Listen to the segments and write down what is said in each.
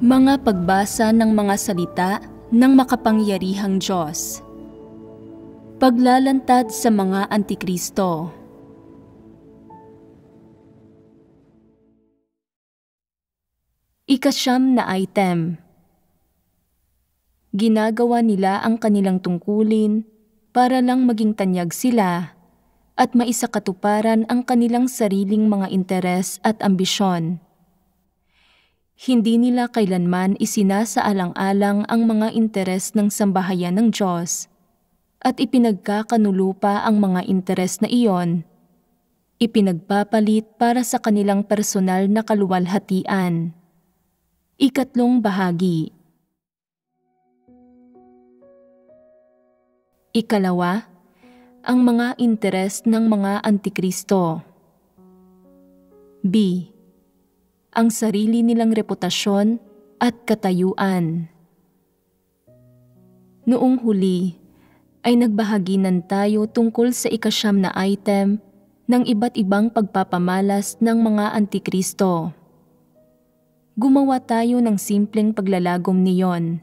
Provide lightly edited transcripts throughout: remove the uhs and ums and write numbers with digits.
Mga pagbasa ng mga salita ng makapangyarihang Diyos. Paglalantad sa mga Antikristo. Ikasyam na item. Ginagawa nila ang kanilang tungkulin para lang maging tanyag sila at maisakatuparan ang kanilang sariling mga interes at ambisyon. Hindi nila kailanman isinasaalang-alang ang mga interes ng sambahayan ng Diyos at ipinagkakanulupa ang mga interes na iyon, ipinagpapalit para sa kanilang personal na kaluwalhatian. Ikatlong bahagi. Ikalawa, ang mga interes ng mga Antikristo. B. Ang sarili nilang reputasyon at katayuan. Noong huli ay nagbahaginan tayo tungkol sa ikasyam na item ng iba't ibang pagpapamalas ng mga Antikristo. Gumawa tayo ng simpleng paglalagom niyon.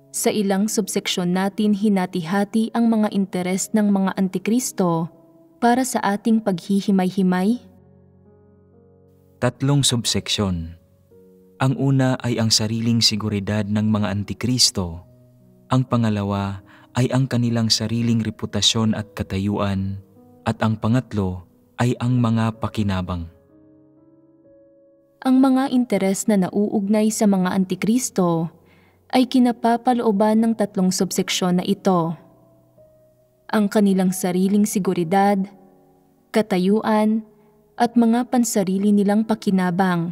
Sa ilang subseksyon natin hinati-hati ang mga interes ng mga Antikristo para sa ating paghihimay-himay. 3 subseksyon. Ang una ay ang sariling seguridad ng mga Antikristo. Ang pangalawa ay ang kanilang sariling reputasyon at katayuan. At ang pangatlo ay ang mga pakinabang. Ang mga interes na nauugnay sa mga Antikristo ay kinapapalooban ng 3 subseksyon na ito. Ang kanilang sariling seguridad, katayuan, at mga pansarili nilang pakinabang.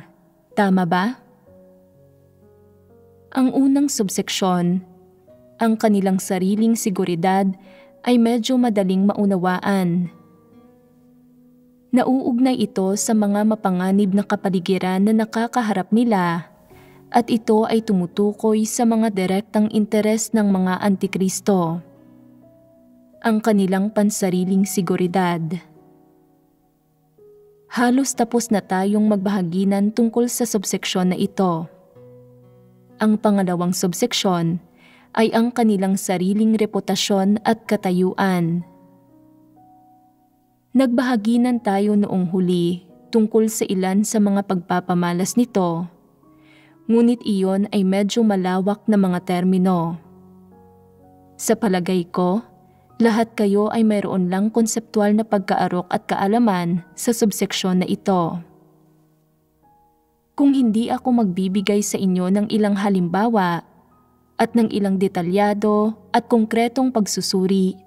Tama ba? Ang unang subseksyon, ang kanilang sariling seguridad, ay medyo madaling maunawaan. Nauugnay ito sa mga mapanganib na kapaligiran na nakakaharap nila at ito ay tumutukoy sa mga direktang interes ng mga Antikristo. Ang kanilang pansariling seguridad. Halos tapos na tayong magbahaginan tungkol sa subseksyon na ito. Ang pangalawang subseksyon ay ang kanilang sariling reputasyon at katayuan. Nagbahaginan tayo noong huli tungkol sa ilan sa mga pagpapamalas nito, ngunit iyon ay medyo malawak na mga termino. Sa palagay ko, lahat kayo ay mayroon lang konseptual na pagkaarok at kaalaman sa subseksyon na ito. Kung hindi ako magbibigay sa inyo ng ilang halimbawa at ng ilang detalyado at konkretong pagsusuri,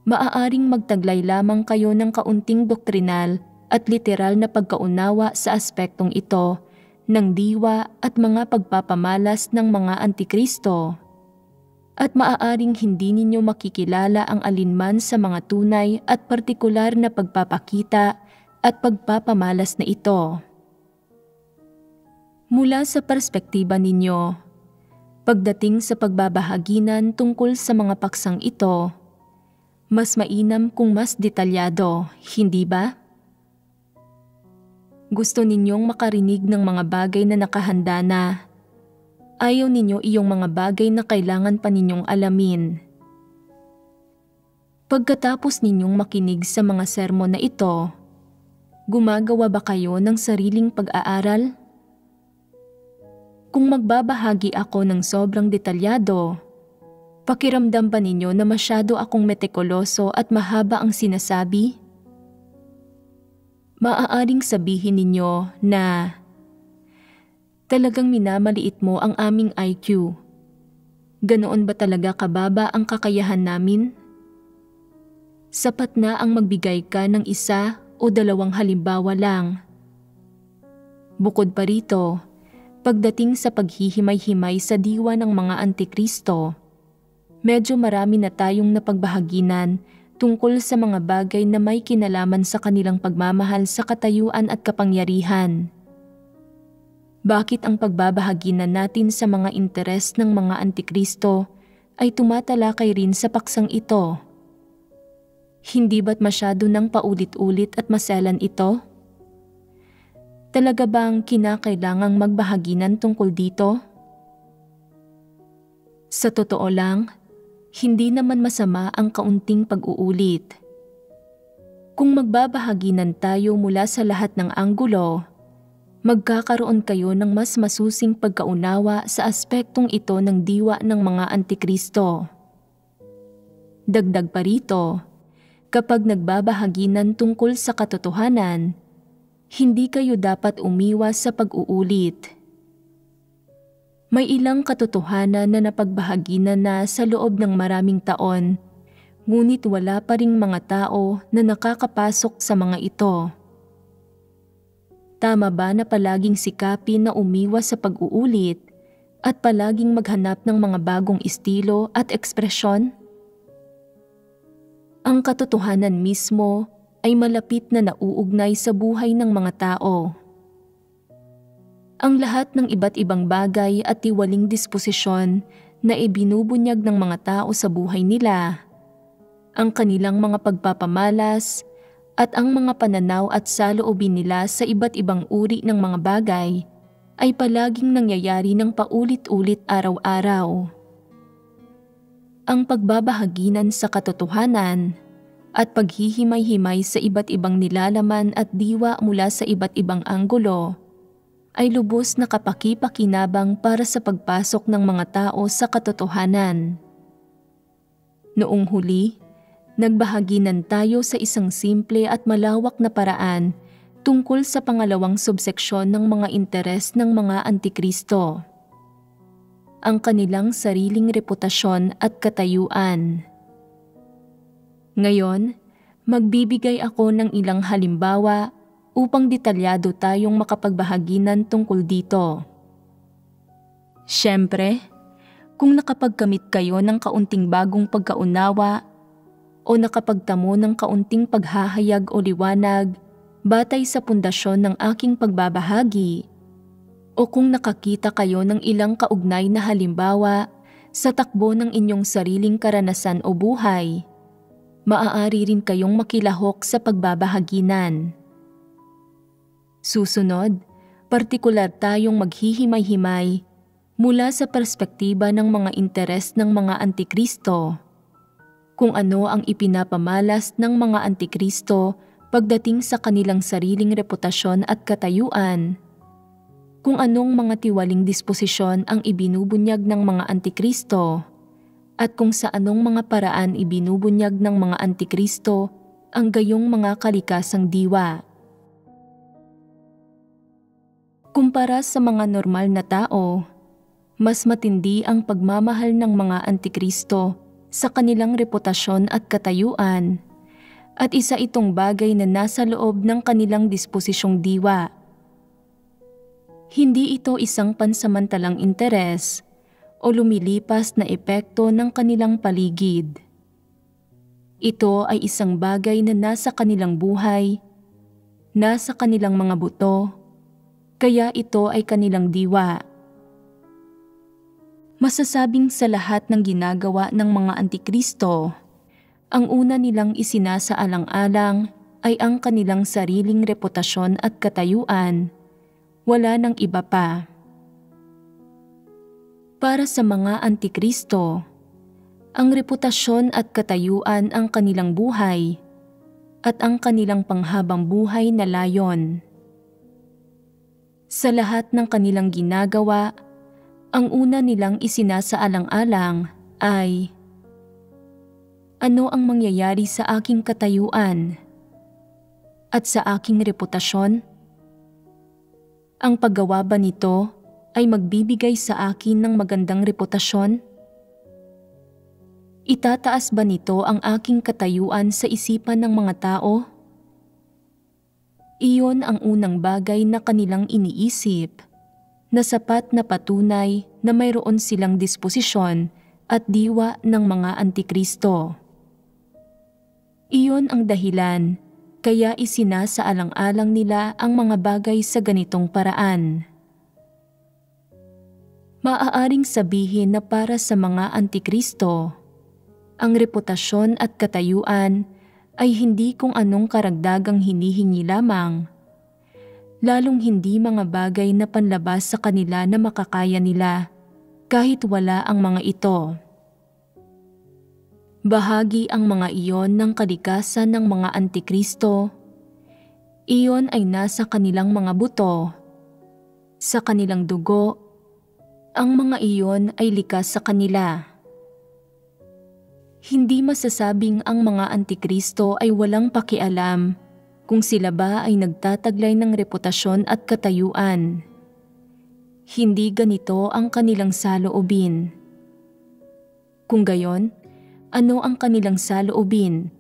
maaaring magtaglay lamang kayo ng kaunting doktrinal at literal na pagkaunawa sa aspektong ito ng diwa at mga pagpapamalas ng mga Antikristo. At maaaring hindi ninyo makikilala ang alinman sa mga tunay at partikular na pagpapakita at pagpapamalas na ito. Mula sa perspektiba ninyo, pagdating sa pagbabahaginan tungkol sa mga paksang ito, mas mainam kung mas detalyado, hindi ba? Gusto ninyong makarinig ng mga bagay na nakahanda na. Ayaw ninyo iyong mga bagay na kailangan pa ninyong alamin. Pagkatapos ninyong makinig sa mga sermon na ito, gumagawa ba kayo ng sariling pag-aaral? Kung magbabahagi ako ng sobrang detalyado, pakiramdam ba ninyo na masyado akong metikuloso at mahaba ang sinasabi? Maaaring sabihin ninyo na talagang minamaliit mo ang aming IQ. Ganoon ba talaga kababa ang kakayahan namin? Sapat na ang magbigay ka ng 1 o 2 halimbawa lang. Bukod pa rito, pagdating sa paghihimay-himay sa diwa ng mga Antikristo, medyo marami na tayong napagbahaginan tungkol sa mga bagay na may kinalaman sa kanilang pagmamahal sa katayuan at kapangyarihan. Bakit ang pagbabahaginan natin sa mga interes ng mga Antikristo ay tumatalakay rin sa paksang ito? Hindi ba't masyado nang paulit-ulit at maselan ito? Talaga bang kinakailangang magbahaginan tungkol dito? Sa totoo lang, hindi naman masama ang kaunting pag-uulit. Kung magbabahaginan tayo mula sa lahat ng anggulo, magkakaroon kayo ng mas masusing pagkaunawa sa aspektong ito ng diwa ng mga Antikristo. Dagdag pa rito, kapag nagbabahaginan tungkol sa katotohanan, hindi kayo dapat umiwas sa pag-uulit. May ilang katotohanan na napagbahaginan na sa loob ng maraming taon, ngunit wala pa ring mga tao na nakakapasok sa mga ito. Tama ba na palaging sikapin na umiwas sa pag-uulit at palaging maghanap ng mga bagong estilo at ekspresyon? Ang katotohanan mismo ay malapit na nauugnay sa buhay ng mga tao. Ang lahat ng iba't ibang bagay at tiwaling disposisyon na ibinubunyag ng mga tao sa buhay nila, ang kanilang mga pagpapamalas at ang mga pananaw at saloobin nila sa iba't ibang uri ng mga bagay ay palaging nangyayari ng paulit-ulit araw-araw. Ang pagbabahaginan sa katotohanan at paghihimay-himay sa iba't ibang nilalaman at diwa mula sa iba't ibang anggulo ay lubos na kapaki-pakinabang para sa pagpasok ng mga tao sa katotohanan. Noong huli, nagbahaginan tayo sa isang simple at malawak na paraan tungkol sa pangalawang subseksyon ng mga interes ng mga Antikristo, ang kanilang sariling reputasyon at katayuan. Ngayon, magbibigay ako ng ilang halimbawa upang detalyado tayong makapagbahaginan tungkol dito. Siyempre, kung nakapagkamit kayo ng kaunting bagong pagkaunawa o nakapagtamo ng kaunting paghahayag o liwanag batay sa pundasyon ng aking pagbabahagi, o kung nakakita kayo ng ilang kaugnay na halimbawa sa takbo ng inyong sariling karanasan o buhay, maaari rin kayong makilahok sa pagbabahaginan. Susunod, partikular tayong maghihimay-himay mula sa perspektiba ng mga interes ng mga Antikristo, kung ano ang ipinapamalas ng mga Antikristo pagdating sa kanilang sariling reputasyon at katayuan, kung anong mga tiwaling disposisyon ang ibinubunyag ng mga Antikristo, at kung sa anong mga paraan ibinubunyag ng mga Antikristo ang gayong mga kalikasang diwa. Kumpara sa mga normal na tao, mas matindi ang pagmamahal ng mga Antikristo sa kanilang reputasyon at katayuan, at isa itong bagay na nasa loob ng kanilang disposisyong diwa. Hindi ito isang pansamantalang interes o lumilipas na epekto ng kanilang paligid. Ito ay isang bagay na nasa kanilang buhay, nasa kanilang mga buto, kaya ito ay kanilang diwa. Masasabing sa lahat ng ginagawa ng mga Antikristo, ang una nilang isinasaalang-alang ay ang kanilang sariling reputasyon at katayuan, wala nang iba pa. Para sa mga Antikristo, ang reputasyon at katayuan ang kanilang buhay at ang kanilang panghabang buhay na layon. Sa lahat ng kanilang ginagawa, ang una nilang isinasaalang-alang ay, ano ang mangyayari sa aking katayuan at sa aking reputasyon? Ang paggawa ba nito ay magbibigay sa akin ng magandang reputasyon? Itataas ba nito ang aking katayuan sa isipan ng mga tao? Iyon ang unang bagay na kanilang iniisip, na sapat na patunay na mayroon silang disposisyon at diwa ng mga Antikristo. Iyon ang dahilan kaya isinasaalang-alang nila ang mga bagay sa ganitong paraan. Maaaring sabihin na para sa mga Antikristo, ang reputasyon at katayuan ay hindi kung anong karagdagang hinihingi lamang, lalong hindi mga bagay na panlabas sa kanila na makakaya nila kahit wala ang mga ito. Bahagi ang mga iyon ng kalikasan ng mga Antikristo. Iyon ay nasa kanilang mga buto, sa kanilang dugo. Ang mga iyon ay likas sa kanila. Hindi masasabing ang mga Antikristo ay walang pakialam kung sila ba ay nagtataglay ng reputasyon at katayuan. Hindi ganito ang kanilang saloobin. Kung gayon, ano ang kanilang saloobin?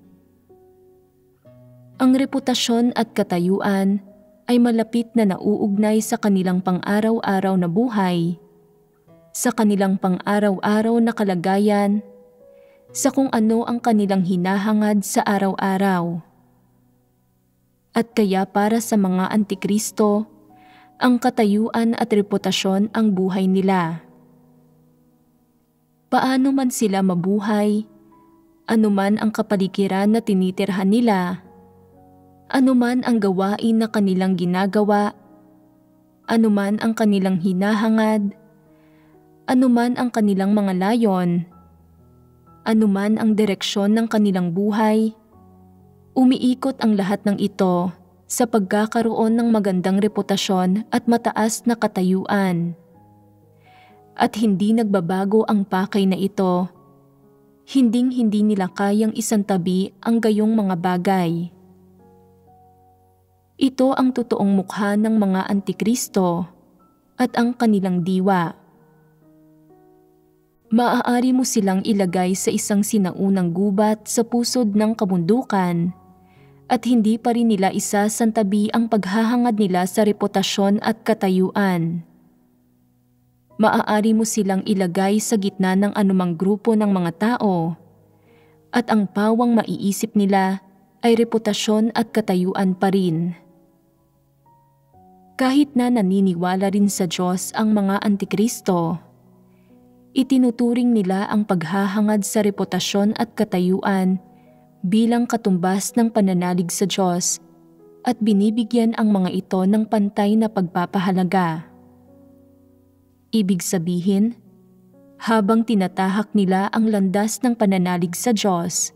Ang reputasyon at katayuan ay malapit na nauugnay sa kanilang pang-araw-araw na buhay, sa kanilang pang-araw-araw na kalagayan, sa kung ano ang kanilang hinahangad sa araw-araw. At kaya para sa mga Antikristo, ang katayuan at reputasyon ang buhay nila. Paano man sila mabuhay, anuman ang kapaligiran na tinitirhan nila, anuman ang gawain na kanilang ginagawa, anuman ang kanilang hinahangad, anuman ang kanilang mga layon, anuman ang direksyon ng kanilang buhay, umiikot ang lahat ng ito sa pagkakaroon ng magandang reputasyon at mataas na katayuan. At hindi nagbabago ang pakay na ito. Hinding-hindi nila kayang isantabi ang gayong mga bagay. Ito ang totoong mukha ng mga Antikristo at ang kanilang diwa. Maaari mo silang ilagay sa isang sinaunang gubat sa pusod ng kabundukan at hindi pa rin nila isasantabi ang paghahangad nila sa reputasyon at katayuan. Maaari mo silang ilagay sa gitna ng anumang grupo ng mga tao at ang pawang maiisip nila ay reputasyon at katayuan pa rin. Kahit na naniniwala rin sa Diyos ang mga Antikristo, itinuturing nila ang paghahangad sa reputasyon at katayuan bilang katumbas ng pananalig sa Diyos at binibigyan ang mga ito ng pantay na pagpapahalaga. Ibig sabihin, habang tinatahak nila ang landas ng pananalig sa Diyos,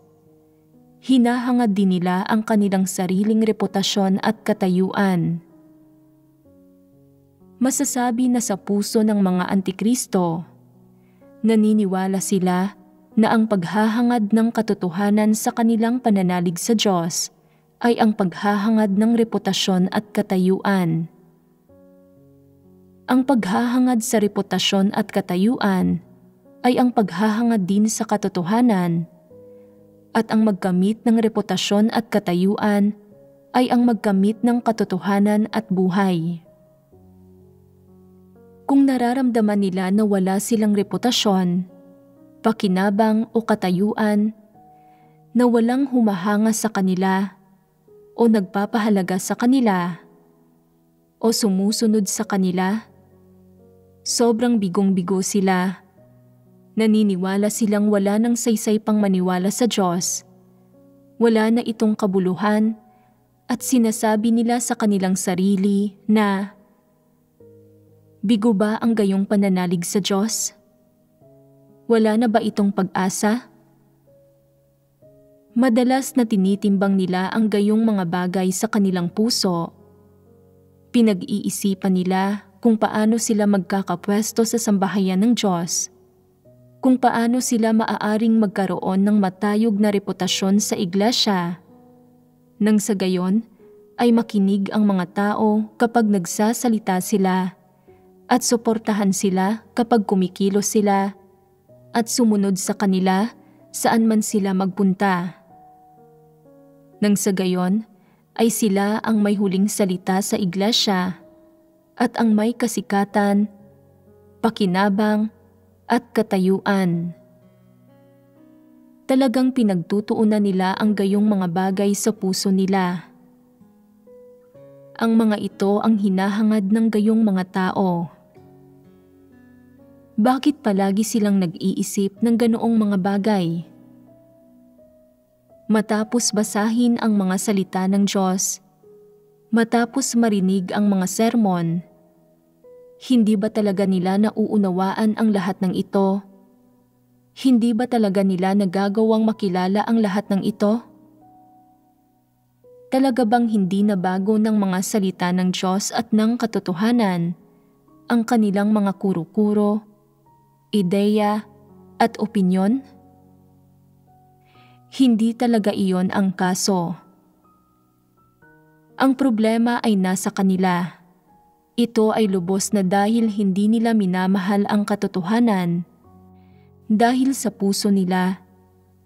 hinahangad din nila ang kanilang sariling reputasyon at katayuan. Masasabi na sa puso ng mga Antikristo, naniniwala sila na ang paghahangad ng katotohanan sa kanilang pananalig sa Diyos ay ang paghahangad ng reputasyon at katayuan. Ang paghahangad sa reputasyon at katayuan ay ang paghahangad din sa katotohanan, at ang magkamit ng reputasyon at katayuan ay ang magkamit ng katotohanan at buhay. Kung nararamdaman nila na wala silang reputasyon, pakinabang o katayuan, na walang humahanga sa kanila o nagpapahalaga sa kanila o sumusunod sa kanila, sobrang bigong-bigo sila. Naniniwala silang wala ng saysay pang maniwala sa Diyos, wala na itong kabuluhan, at sinasabi nila sa kanilang sarili na, bigo ba ang gayong pananalig sa Diyos? Wala na ba itong pag-asa? Madalas na tinitimbang nila ang gayong mga bagay sa kanilang puso. Pinag-iisipan nila kung paano sila magkakapwesto sa sambahayan ng Diyos, kung paano sila maaaring magkaroon ng matayog na reputasyon sa iglesia, nang sa gayon ay makinig ang mga tao kapag nagsasalita sila at suportahan sila kapag kumikilos sila at sumunod sa kanila saan man sila magpunta. Nang sa gayon ay sila ang may huling salita sa iglesia at ang may kasikatan, pakinabang at katayuan. Talagang pinagtutuunan nila ang gayong mga bagay sa puso nila. Ang mga ito ang hinahangad ng gayong mga tao. Bakit palagi silang nag-iisip ng ganoong mga bagay? Matapos basahin ang mga salita ng Diyos, Matapos marinig ang mga sermon, hindi ba talaga nila nauunawaan ang lahat ng ito? Hindi ba talaga nila nagagawang makilala ang lahat ng ito? Talaga bang hindi na bago ng mga salita ng Diyos at ng katotohanan ang kanilang mga kuro-kuro, ideya at opinyon? Hindi talaga iyon ang kaso. Ang problema ay nasa kanila. Ito ay lubos na dahil hindi nila minamahal ang katotohanan. Dahil sa puso nila,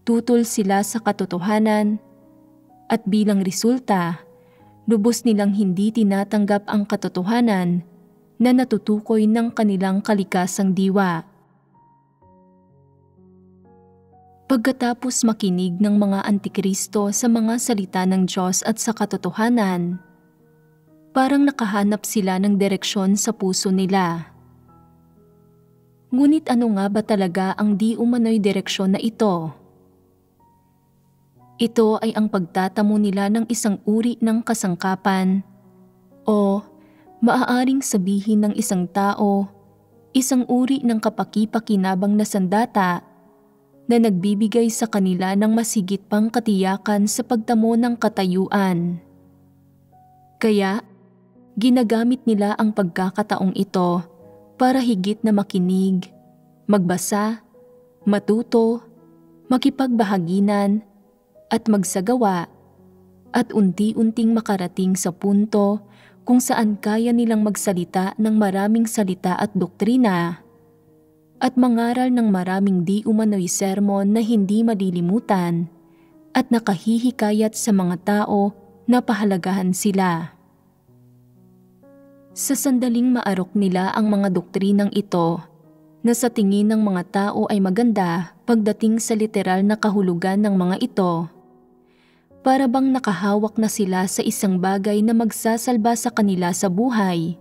tutol sila sa katotohanan at bilang resulta, lubos nilang hindi tinatanggap ang katotohanan na natutukoy ng kanilang kalikasang diwa. Pagkatapos makinig ng mga antikristo sa mga salita ng Diyos at sa katotohanan, parang nakahanap sila ng direksyon sa puso nila. Ngunit ano nga ba talaga ang di umano'y direksyon na ito? Ito ay ang pagtatamo nila ng isang uri ng kasangkapan o maaaring sabihin ng isang tao, isang uri ng kapaki-pakinabang na sandata na nagbibigay sa kanila ng mas higit pang katiyakan sa pagtamo ng katayuan. Kaya, ginagamit nila ang pagkakataong ito para higit na makinig, magbasa, matuto, makipagbahaginan, at magsagawa, at unti-unting makarating sa punto kung saan kaya nilang magsalita ng maraming salita at doktrina, at mangaral ng maraming di umano'y sermon na hindi malilimutan at nakahihikayat sa mga tao na pahalagahan sila. Sa sandaling maarok nila ang mga doktrinang ito na sa tingin ng mga tao ay maganda pagdating sa literal na kahulugan ng mga ito, para bang nakahawak na sila sa isang bagay na magsasalba sa kanila sa buhay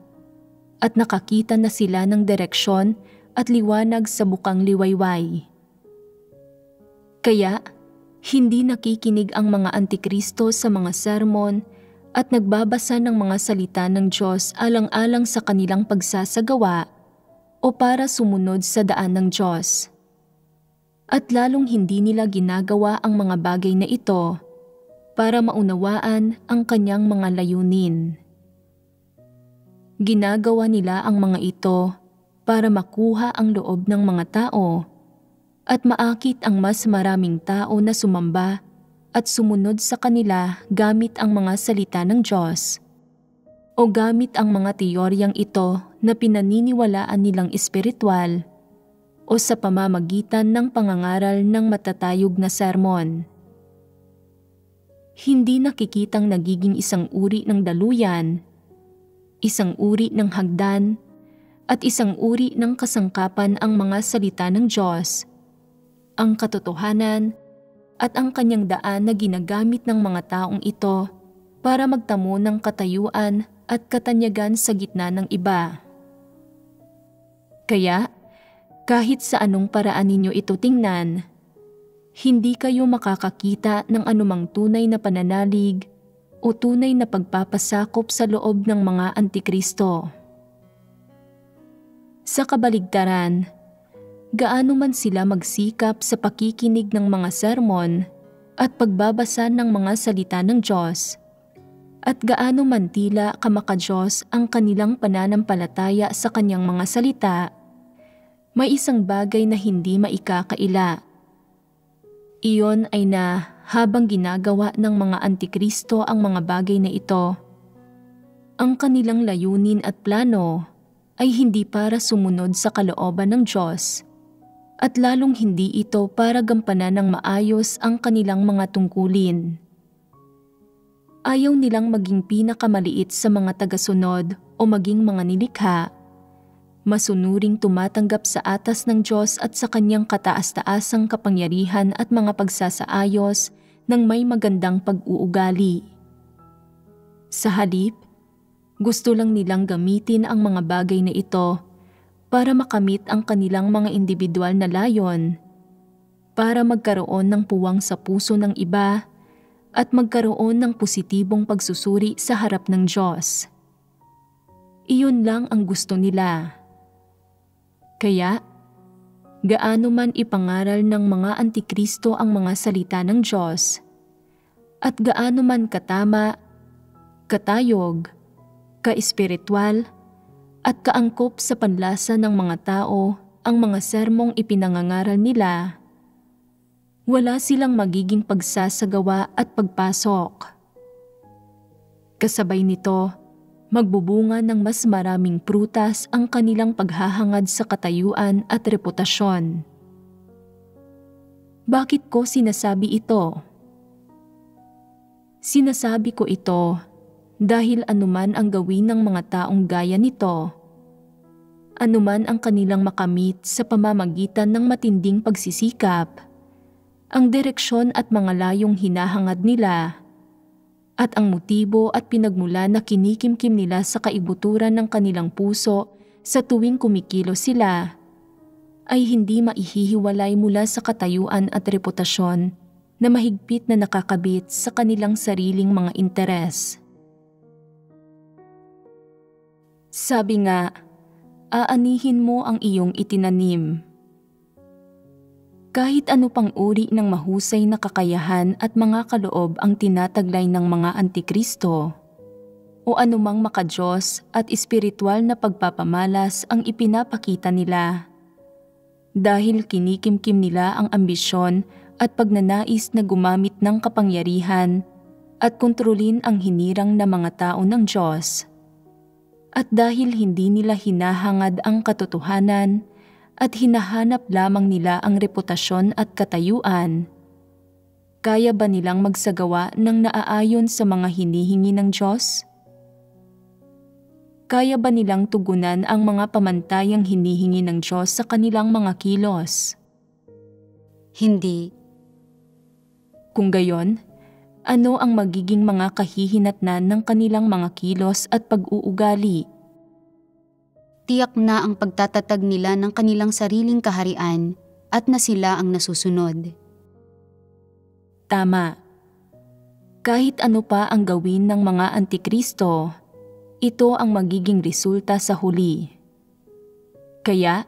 at nakakita na sila ng direksyon at liwanag sa bukang liwayway. Kaya, hindi nakikinig ang mga antikristo sa mga sermon at nagbabasa ng mga salita ng Diyos alang-alang sa kanilang pagsasagawa o para sumunod sa daan ng Diyos. At lalong hindi nila ginagawa ang mga bagay na ito para maunawaan ang kanyang mga layunin. Ginagawa nila ang mga ito para makuha ang loob ng mga tao at maakit ang mas maraming tao na sumamba at sumunod sa kanila gamit ang mga salita ng Diyos o gamit ang mga teoryang ito na pinaniniwalaan nilang espiritual o sa pamamagitan ng pangangaral ng matatayog na sermon. Hindi nakikitang nagiging isang uri ng daluyan, isang uri ng hagdan, at isang uri ng kasangkapan ang mga salita ng Diyos, ang katotohanan at ang kanyang daan na ginagamit ng mga taong ito para magtamo ng katayuan at katanyagan sa gitna ng iba. Kaya, kahit sa anong paraan ninyo ito tingnan, hindi kayo makakakita ng anumang tunay na pananalig o tunay na pagpapasakop sa loob ng mga antikristo. Sa kabaligtaran, gaano man sila magsikap sa pakikinig ng mga sermon at pagbabasa ng mga salita ng Diyos, at gaano man tila kamaka-Diyos ang kanilang pananampalataya sa kanyang mga salita, may isang bagay na hindi maikakaila. Iyon ay na habang ginagawa ng mga antikristo ang mga bagay na ito, ang kanilang layunin at plano ay hindi para sumunod sa kalooban ng Diyos at lalong hindi ito para gampanan ng maayos ang kanilang mga tungkulin. Ayaw nilang maging pinakamaliit sa mga tagasunod o maging mga nilikha, masunuring tumatanggap sa atas ng Diyos at sa kanyang kataas-taasang kapangyarihan at mga pagsasaayos ng may magandang pag-uugali. Sa halip, gusto lang nilang gamitin ang mga bagay na ito para makamit ang kanilang mga individual na layon, para magkaroon ng puwang sa puso ng iba at magkaroon ng positibong pagsusuri sa harap ng Diyos. Iyon lang ang gusto nila. Kaya, gaano man ipangaral ng mga antikristo ang mga salita ng Diyos, at gaano man katama, katayog, kaespiritual, at kaangkop sa panlasa ng mga tao ang mga sermong ipinangangaral nila, wala silang magiging pagsasagawa at pagpasok. Kasabay nito, magbubunga ng mas maraming prutas ang kanilang paghahangad sa katayuan at reputasyon. Bakit ko sinasabi ito? Sinasabi ko ito dahil anuman ang gawin ng mga taong gaya nito, anuman ang kanilang makamit sa pamamagitan ng matinding pagsisikap, ang direksyon at mga layong hinahangad nila, at ang motibo at pinagmula na kinikimkim nila sa kaibuturan ng kanilang puso sa tuwing kumikilos sila, ay hindi maihihiwalay mula sa katayuan at reputasyon na mahigpit na nakakabit sa kanilang sariling mga interes. Sabi nga, aanihin mo ang iyong itinanim. Kahit ano pang uri ng mahusay na kakayahan at mga kaloob ang tinataglay ng mga antikristo, o anumang makadiyos at espiritual na pagpapamalas ang ipinapakita nila, dahil kinikimkim nila ang ambisyon at pagnanais na gumamit ng kapangyarihan at kontrolin ang hinirang na mga tao ng Diyos, at dahil hindi nila hinahangad ang katotohanan at hinahanap lamang nila ang reputasyon at katayuan, kaya ba nilang magsagawa ng naaayon sa mga hinihingi ng Diyos? Kaya ba nilang tugunan ang mga pamantayang hinihingi ng Diyos sa kanilang mga kilos? Hindi. Kung gayon, ano ang magiging mga kahihinatnan ng kanilang mga kilos at pag-uugali? Tiyak na ang pagtatatag nila ng kanilang sariling kaharian at na sila ang nasusunod. Tama. Kahit ano pa ang gawin ng mga antikristo, ito ang magiging resulta sa huli. Kaya,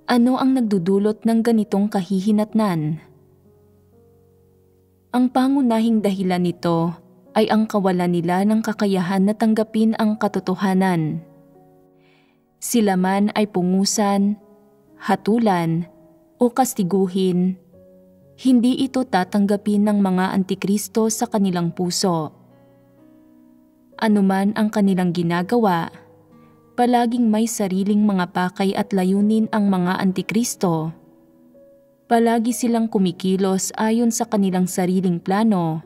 ano ang nagdudulot ng ganitong kahihinatnan? Ang pangunahing dahilan nito ay ang kawalan nila ng kakayahan na tanggapin ang katotohanan. Sila man ay pungusan, hatulan, o kastiguhin, hindi ito tatanggapin ng mga antikristo sa kanilang puso. Anuman ang kanilang ginagawa, palaging may sariling mga pakay at layunin ang mga antikristo. Palagi silang kumikilos ayon sa kanilang sariling plano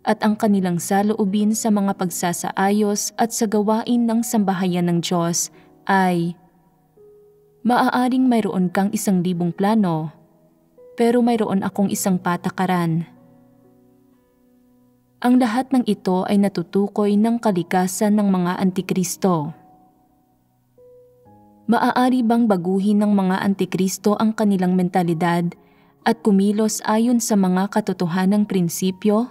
at ang kanilang saloobin sa mga pagsasaayos at sa gawain ng sambahayan ng Diyos ay, maaaring mayroon kang 1,000 plano, pero mayroon akong 1 patakaran. Ang lahat ng ito ay natutukoy ng kalikasan ng mga antikristo. Maaari bang baguhin ng mga antikristo ang kanilang mentalidad at kumilos ayon sa mga katotohanang prinsipyo?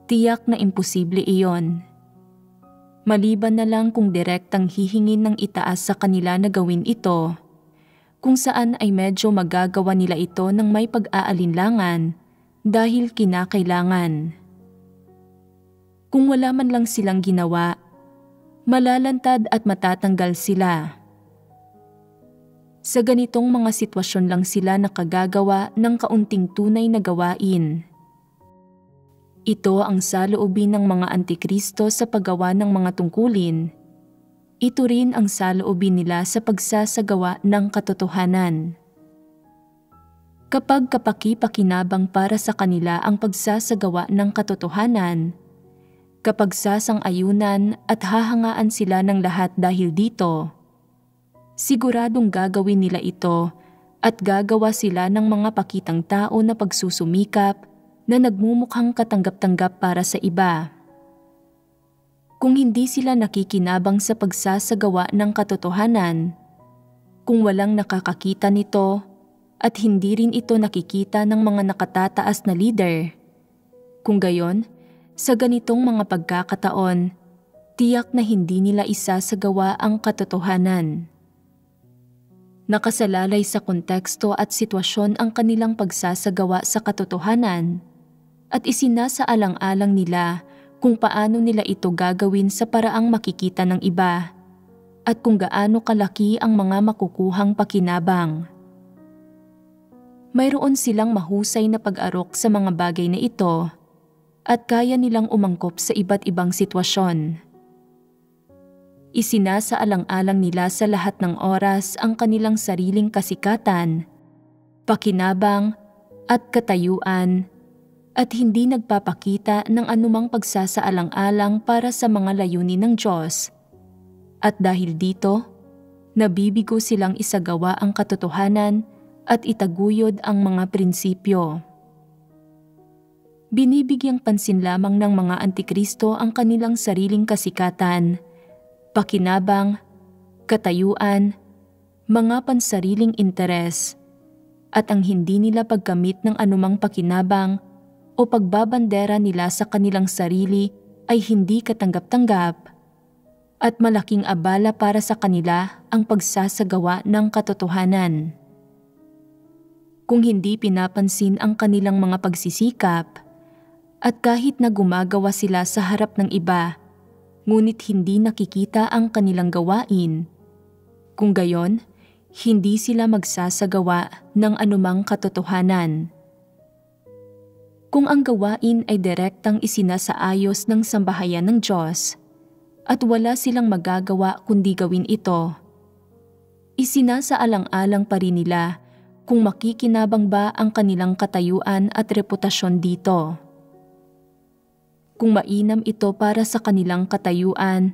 Tiyak na imposible iyon. Maliban na lang kung direktang hihingin ng itaas sa kanila na gawin ito, kung saan ay medyo magagawa nila ito ng may pag-aalinlangan dahil kinakailangan. Kung wala man lang silang ginawa, malalantad at matatanggal sila. Sa ganitong mga sitwasyon lang sila nakagagawa ng kaunting tunay na gawain. Ito ang saloobin ng mga antikristo sa paggawa ng mga tungkulin. Ito rin ang saloobin nila sa pagsasagawa ng katotohanan. Kapag kapaki-pakinabang para sa kanila ang pagsasagawa ng katotohanan, kapag sasang-ayunan at hahangaan sila ng lahat dahil dito, siguradong gagawin nila ito at gagawa sila ng mga pakitang tao na pagsusumikap na nagmumukhang katanggap-tanggap para sa iba. Kung hindi sila nakikinabang sa pagsasagawa ng katotohanan, kung walang nakakakita nito at hindi rin ito nakikita ng mga nakatataas na leader, Kung gayon, sa ganitong mga pagkakataon, tiyak na hindi nila isasagawa ang katotohanan. Nakasalalay sa konteksto at sitwasyon ang kanilang pagsasagawa sa katotohanan at isinasaalang-alang nila kung paano nila ito gagawin sa paraang makikita ng iba at kung gaano kalaki ang mga makukuhang pakinabang. Mayroon silang mahusay na pag-arok sa mga bagay na ito at kaya nilang umangkop sa iba't ibang sitwasyon. Isinasaalang-alang nila sa lahat ng oras ang kanilang sariling kasikatan, pakinabang at katayuan at hindi nagpapakita ng anumang pagsasaalang-alang para sa mga layunin ng Diyos. At dahil dito, nabibigo silang isagawa ang katotohanan at itaguyod ang mga prinsipyo. Binibigyang pansin lamang ng mga Antikristo ang kanilang sariling kasikatan, pakinabang, katayuan, mga pansariling interes, at ang hindi nila pagkamit ng anumang pakinabang o pagbabandera nila sa kanilang sarili ay hindi katanggap-tanggap at malaking abala para sa kanila ang pagsasagawa ng katotohanan. Kung hindi pinapansin ang kanilang mga pagsisikap at kahit na gumagawa sila sa harap ng iba, ngunit hindi nakikita ang kanilang gawain, kung gayon, hindi sila magsasagawa ng anumang katotohanan. Kung ang gawain ay direktang isinasaayos ng sambahayan ng Diyos, at wala silang magagawa kundi gawin ito, isinasaalang-alang pa rin nila kung makikinabang ba ang kanilang katayuan at reputasyon dito. Kung mainam ito para sa kanilang katayuan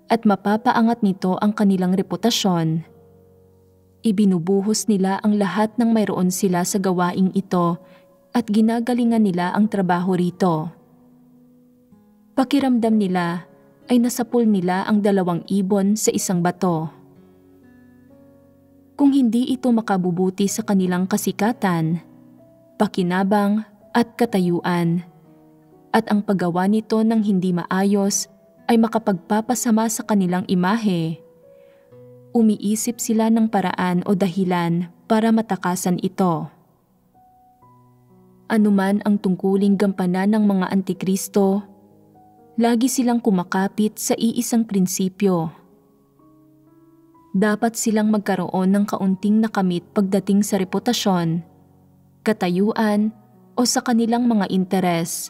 at mapapaangat nito ang kanilang reputasyon, ibinubuhos nila ang lahat ng mayroon sila sa gawaing ito at ginagalingan nila ang trabaho rito. Pakiramdam nila ay nasapul nila ang 2 ibon sa isang bato. Kung hindi ito makabubuti sa kanilang kasikatan, pakinabang at katayuan, at ang paggawa nito ng hindi maayos ay makapagpapasama sa kanilang imahe, umiisip sila ng paraan o dahilan para matakasan ito. Anuman ang tungkuling gampanan ng mga Antikristo, lagi silang kumakapit sa iisang prinsipyo. Dapat silang magkaroon ng kaunting nakamit pagdating sa reputasyon, katayuan o sa kanilang mga interes,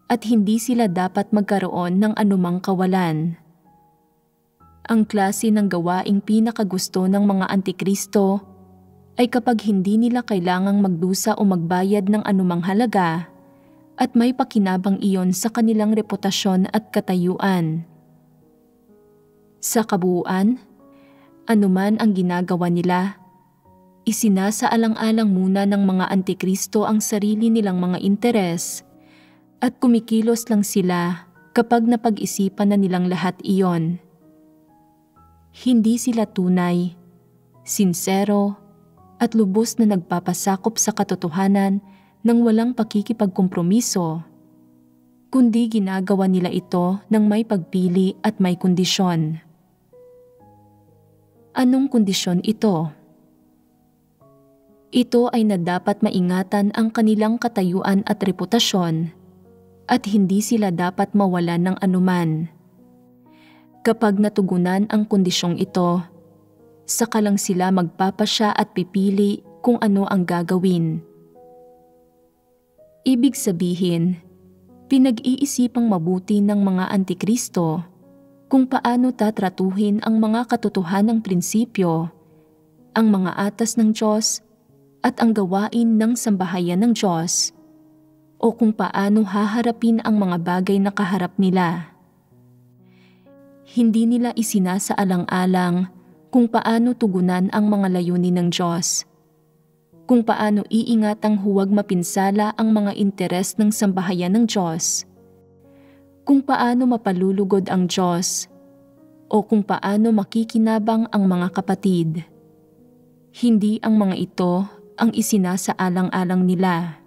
at hindi sila dapat magkaroon ng anumang kawalan. Ang klase ng gawaing pinakagusto ng mga Antikristo ay kapag hindi nila kailangang magdusa o magbayad ng anumang halaga, at may pakinabang iyon sa kanilang reputasyon at katayuan. Sa kabuuan, anuman ang ginagawa nila, isinasaalang-alang muna ng mga Antikristo ang sarili nilang mga interes at kumikilos lang sila kapag napag-isipan na nilang lahat iyon. Hindi sila tunay, sinsero at lubos na nagpapasakop sa katotohanan nang walang pakikipagkompromiso, kundi ginagawa nila ito ng may pagpili at may kondisyon. Anong kondisyon ito? Ito ay na dapat maingatan ang kanilang katayuan at reputasyon at hindi sila dapat mawalan ng anuman. Kapag natugunan ang kondisyong ito, saka lang sila magpapasya at pipili kung ano ang gagawin. Ibig sabihin, pinag-iisipang mabuti ng mga Antikristo kung paano tatratuhin ang mga katotohanang prinsipyo, ang mga atas ng Diyos at ang gawain ng sambahayan ng Diyos, o kung paano haharapin ang mga bagay na kaharap nila. Hindi nila isinasaalang-alang kung paano tugunan ang mga layunin ng Diyos, kung paano iingatang huwag mapinsala ang mga interes ng sambahayan ng Diyos, kung paano mapalulugod ang Diyos, o kung paano makikinabang ang mga kapatid. Hindi ang mga ito ang isinasaalang-alang nila.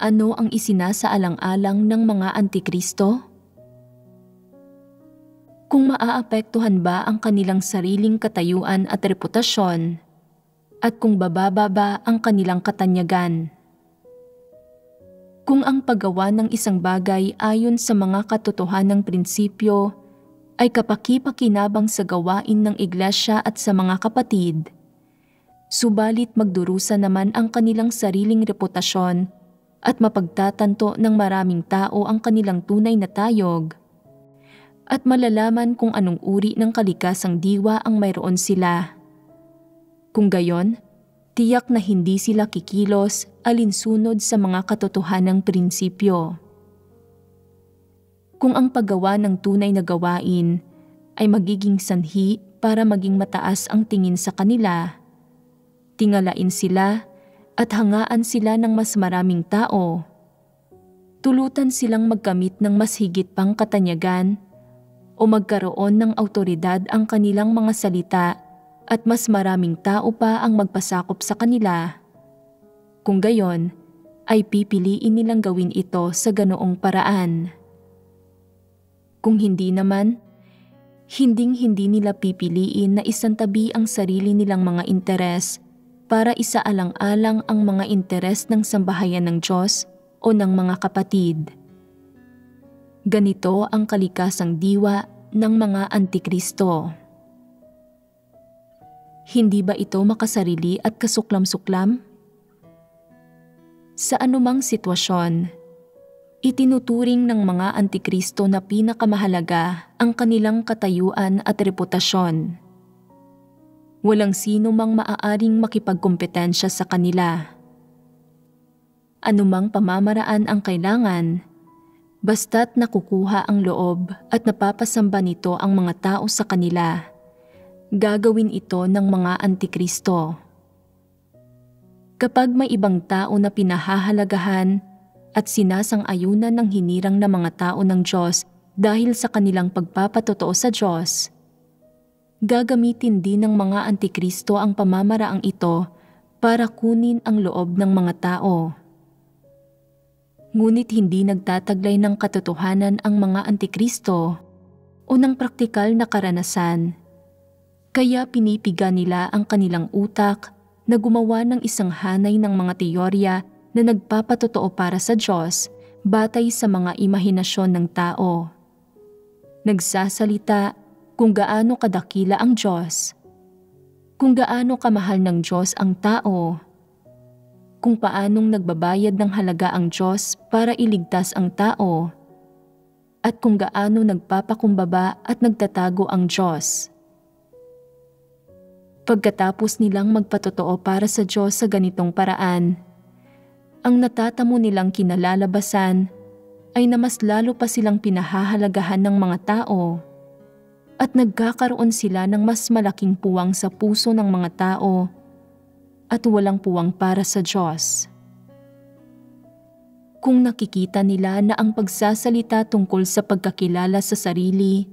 ano ang isinasaalang-alang ng mga antikristo? Kung maaapektuhan ba ang kanilang sariling katayuan at reputasyon, at kung bababa ba ang kanilang katanyagan. Kung ang paggawa ng isang bagay ayon sa mga katotohanang prinsipyo ay kapaki-pakinabang sa gawain ng iglesia at sa mga kapatid, subalit magdurusa naman ang kanilang sariling reputasyon at mapagtatanto ng maraming tao ang kanilang tunay na tayog, at malalaman kung anong uri ng kalikasang diwa ang mayroon sila. Kung gayon, tiyak na hindi sila kikilos alinsunod sa mga katotohanang prinsipyo. Kung ang paggawa ng tunay na gawain ay magiging sanhi para maging mataas ang tingin sa kanila, tingalain sila at hangaan sila ng mas maraming tao, tulutan silang magkamit ng mas higit pang katanyagan o magkaroon ng awtoridad ang kanilang mga salita at mas maraming tao pa ang magpasakop sa kanila. Kung gayon, ay pipiliin nilang gawin ito sa ganoong paraan. Kung hindi naman, hinding-hindi nila pipiliin na isantabi ang sarili nilang mga interes para isaalang-alang ang mga interes ng sambahayan ng Diyos o ng mga kapatid. Ganito ang kalikasang diwa ng mga antikristo. Hindi ba ito makasarili at kasuklam-suklam? Sa anumang sitwasyon, itinuturing ng mga antikristo na pinakamahalaga ang kanilang katayuan at reputasyon. Walang sino mang maaaring makipagkompetensya sa kanila. Anumang pamamaraan ang kailangan, basta't nakukuha ang loob at napapasamba nito ang mga tao sa kanila, gagawin ito ng mga antikristo. Kapag may ibang tao na pinahahalagahan at sinasang-ayunan ng hinirang na mga tao ng Diyos dahil sa kanilang pagpapatotoo sa Diyos, gagamitin din ng mga antikristo ang pamamaraang ito para kunin ang loob ng mga tao. Ngunit hindi nagtataglay ng katotohanan ang mga antikristo o ng praktikal na karanasan, kaya pinipiga nila ang kanilang utak na gumawa ng isang hanay ng mga teorya na nagpapatotoo para sa Diyos batay sa mga imahinasyon ng tao. Nagsasalita kung gaano kadakila ang Diyos, kung gaano kamahal ng Diyos ang tao, kung paanong nagbabayad ng halaga ang Diyos para iligtas ang tao, at kung gaano nagpapakumbaba at nagtatago ang Diyos. Pagkatapos nilang magpatotoo para sa Diyos sa ganitong paraan, ang natatamo nilang kinalalabasan ay na mas lalo pa silang pinahahalagahan ng mga tao at nagkakaroon sila ng mas malaking puwang sa puso ng mga tao at walang puwang para sa Diyos. Kung nakikita nila na ang pagsasalita tungkol sa pagkakilala sa sarili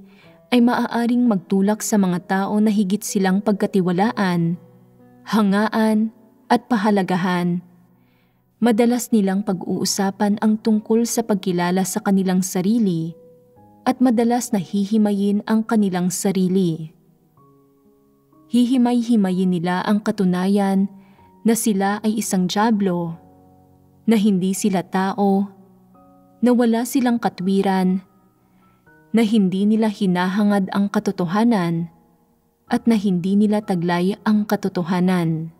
ay maaaring magtulak sa mga tao na higit silang pagkatiwalaan, hangaan at pahalagahan, madalas nilang pag-uusapan ang tungkol sa pagkilala sa kanilang sarili at madalas na hihimayin ang kanilang sarili. Hihimay-himayin nila ang katunayan na sila ay isang dyablo, na hindi sila tao, na wala silang katwiran, na hindi nila hinahangad ang katotohanan, at na hindi nila taglay ang katotohanan.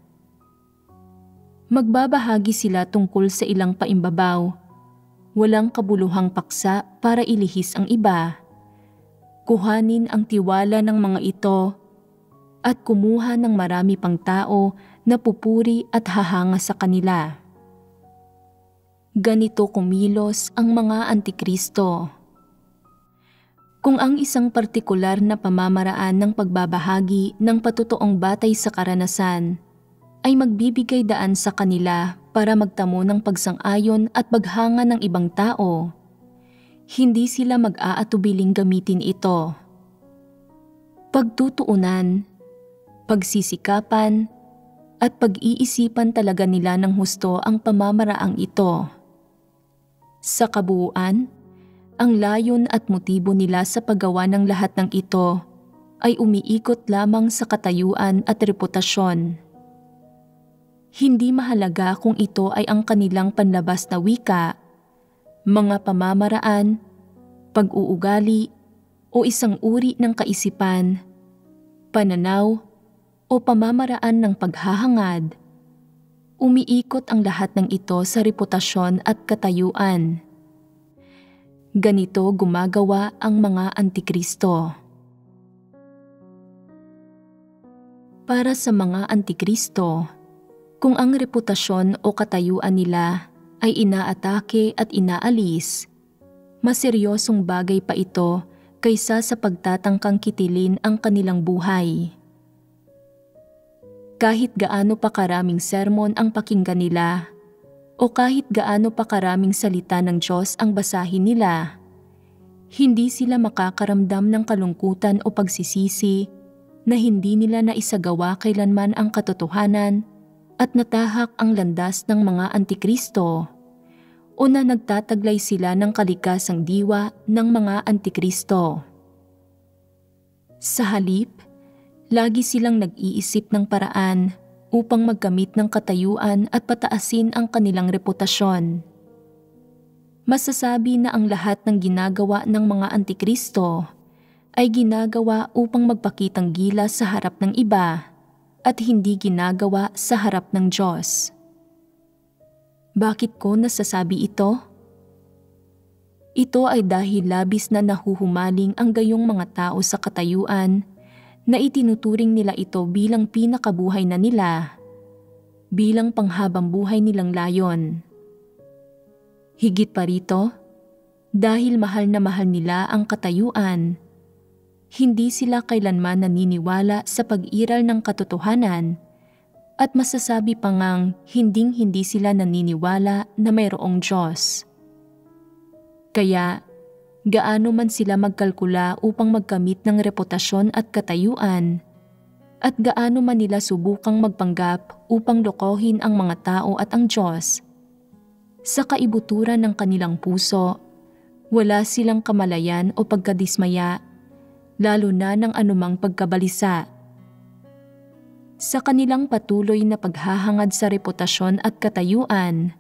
Magbabahagi sila tungkol sa ilang paimbabaw, walang kabuluhang paksa para ilihis ang iba, kuhanin ang tiwala ng mga ito, at kumuha ng marami pang tao na pupuri at hahanga sa kanila. Ganito kumilos ang mga antikristo. Kung ang isang partikular na pamamaraan ng pagbabahagi ng patutoong batay sa karanasan ay magbibigay daan sa kanila para magtamo ng pagsang-ayon at paghanga ng ibang tao, hindi sila mag-aatubiling gamitin ito. Pagtutuunan, pagsisikapan, at pag-iisipan talaga nila ng husto ang pamamaraang ito. Sa kabuuan, ang layon at motibo nila sa paggawa ng lahat ng ito ay umiikot lamang sa katayuan at reputasyon. Hindi mahalaga kung ito ay ang kanilang panlabas na wika, mga pamamaraan, pag-uugali, o isang uri ng kaisipan, pananaw, o pamamaraan ng paghahangad. Umiikot ang lahat ng ito sa reputasyon at katayuan. Ganito gumagawa ang mga antikristo. Para sa mga antikristo, kung ang reputasyon o katayuan nila ay inaatake at inaalis, mas seryosong bagay pa ito kaysa sa pagtatangkang kitilin ang kanilang buhay. Kahit gaano pa karaming sermon ang pakinggan nila, o kahit gaano pa karaming salita ng Diyos ang basahin nila, hindi sila makakaramdam ng kalungkutan o pagsisisi na hindi nila naisagawa kailanman ang katotohanan at natahak ang landas ng mga antikristo, o na nagtataglay sila ng kalikasang diwa ng mga antikristo. Sa halip, lagi silang nag-iisip ng paraan upang magkamit ng katayuan at pataasin ang kanilang reputasyon. Masasabi na ang lahat ng ginagawa ng mga antikristo ay ginagawa upang magpakitang gilas sa harap ng iba at hindi ginagawa sa harap ng Diyos. Bakit ko nasasabi ito? Ito ay dahil labis na nahuhumaling ang gayong mga tao sa katayuan na itinuturing nila ito bilang pinakabuhay na nila, bilang panghabang buhay nilang layon. Higit pa rito, dahil mahal na mahal nila ang katayuan, hindi sila kailanman naniniwala sa pag-iral ng katotohanan at masasabi pa ngang hinding-hindi sila naniniwala na mayroong Diyos. Kaya, gaano man sila magkalkula upang magkamit ng reputasyon at katayuan, at gaano man nila subukang magpanggap upang lokohin ang mga tao at ang Diyos, sa kaibuturan ng kanilang puso, wala silang kamalayan o pagkadismaya, lalo na ng anumang pagkabalisa. Sa kanilang patuloy na paghahangad sa reputasyon at katayuan,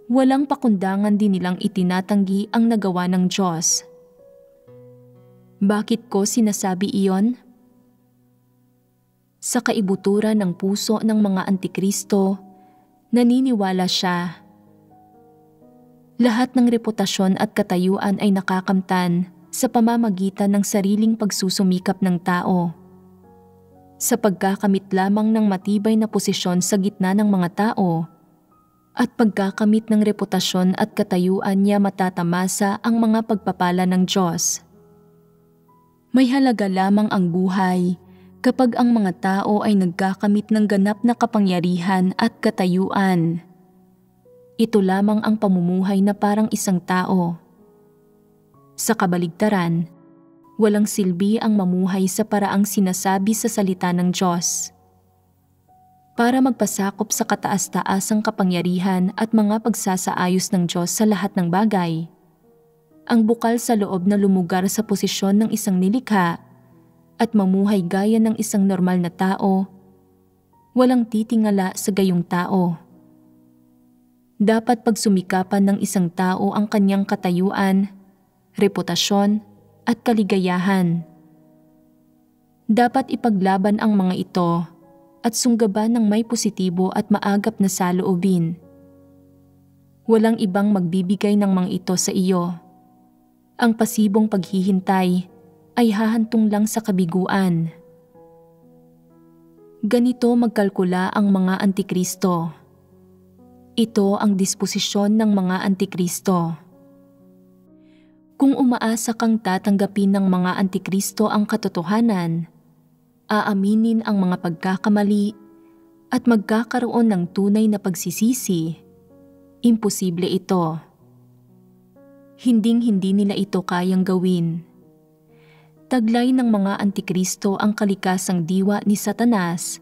walang pakundangan din nilang itinatanggi ang nagawa ng Diyos. Bakit ko sinasabi iyon? Sa kaibuturan ng puso ng mga antikristo, naniniwala siya. Lahat ng reputasyon at katayuan ay nakakamtan sa pamamagitan ng sariling pagsusumikap ng tao. Sa pagkakamit lamang ng matibay na posisyon sa gitna ng mga tao, at pagkakamit ng reputasyon at katayuan niya matatamasa ang mga pagpapala ng Diyos. May halaga lamang ang buhay kapag ang mga tao ay nagkakamit ng ganap na kapangyarihan at katayuan. Ito lamang ang pamumuhay na parang isang tao. Sa kabaligtaran, walang silbi ang mamuhay sa paraang sinasabi sa salita ng Diyos. Para magpasakop sa kataas-taasang kapangyarihan at mga pagsasaayos ng Diyos sa lahat ng bagay, ang bukal sa loob na lumugar sa posisyon ng isang nilikha at mamuhay gaya ng isang normal na tao, walang titingala sa gayong tao. Dapat pagsumikapan ng isang tao ang kanyang katayuan, reputasyon, at kaligayahan. Dapat ipaglaban ang mga ito at sunggaban ng may positibo at maagap na saloobin. Walang ibang magbibigay ng mga ito sa iyo. Ang pasibong paghihintay ay hahantong lang sa kabiguan. Ganito magkalkula ang mga antikristo. Ito ang disposisyon ng mga antikristo. Kung umaasa kang tatanggapin ng mga antikristo ang katotohanan, aaminin ang mga pagkakamali at magkakaroon ng tunay na pagsisisi, imposible ito. Hinding-hindi nila ito kayang gawin. Taglay ng mga antikristo ang kalikasang diwa ni Satanas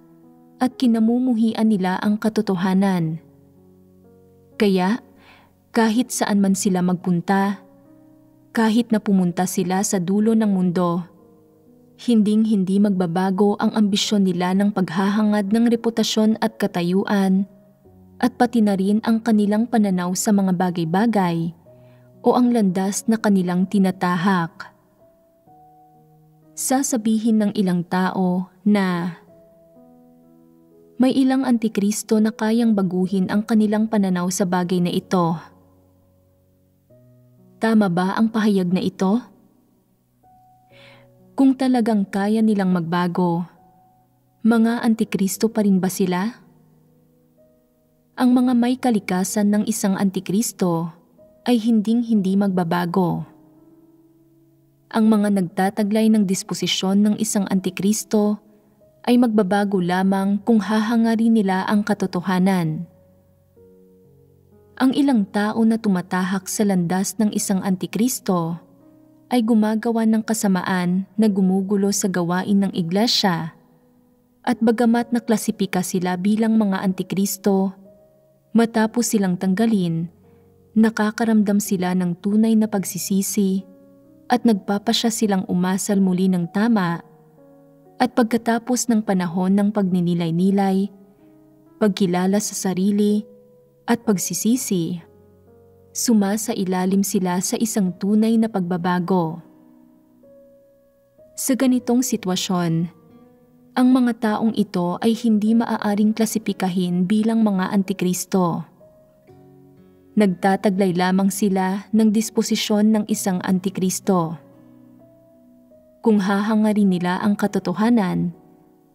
at kinamumuhian nila ang katotohanan. Kaya, Kahit saan man sila magpunta, kahit na pumunta sila sa dulo ng mundo, hinding-hindi magbabago ang ambisyon nila ng paghahangad ng reputasyon at katayuan, at pati na rin ang kanilang pananaw sa mga bagay-bagay o ang landas na kanilang tinatahak. Sasabihin ng ilang tao na may ilang antikristo na kayang baguhin ang kanilang pananaw sa bagay na ito. Tama ba ang pahayag na ito? Kung talagang kaya nilang magbago, mga antikristo pa rin ba sila? Ang mga may kalikasan ng isang antikristo ay hinding-hindi magbabago. Ang mga nagtataglay ng disposisyon ng isang antikristo ay magbabago lamang kung hahangarin nila ang katotohanan. Ang ilang tao na tumatahak sa landas ng isang antikristo ay gumagawa ng kasamaan na gumugulo sa gawain ng iglesia, at bagamat naklasipika sila bilang mga antikristo, matapos silang tanggalin, nakakaramdam sila ng tunay na pagsisisi at nagpapasya silang umasal muli ng tama, at pagkatapos ng panahon ng pagninilay-nilay, pagkilala sa sarili at pagsisisi, sumasailalim sila sa isang tunay na pagbabago. Sa ganitong sitwasyon, ang mga taong ito ay hindi maaaring klasipikahin bilang mga antikristo. Nagtataglay lamang sila ng disposisyon ng isang antikristo. Kung hahangarin nila ang katotohanan,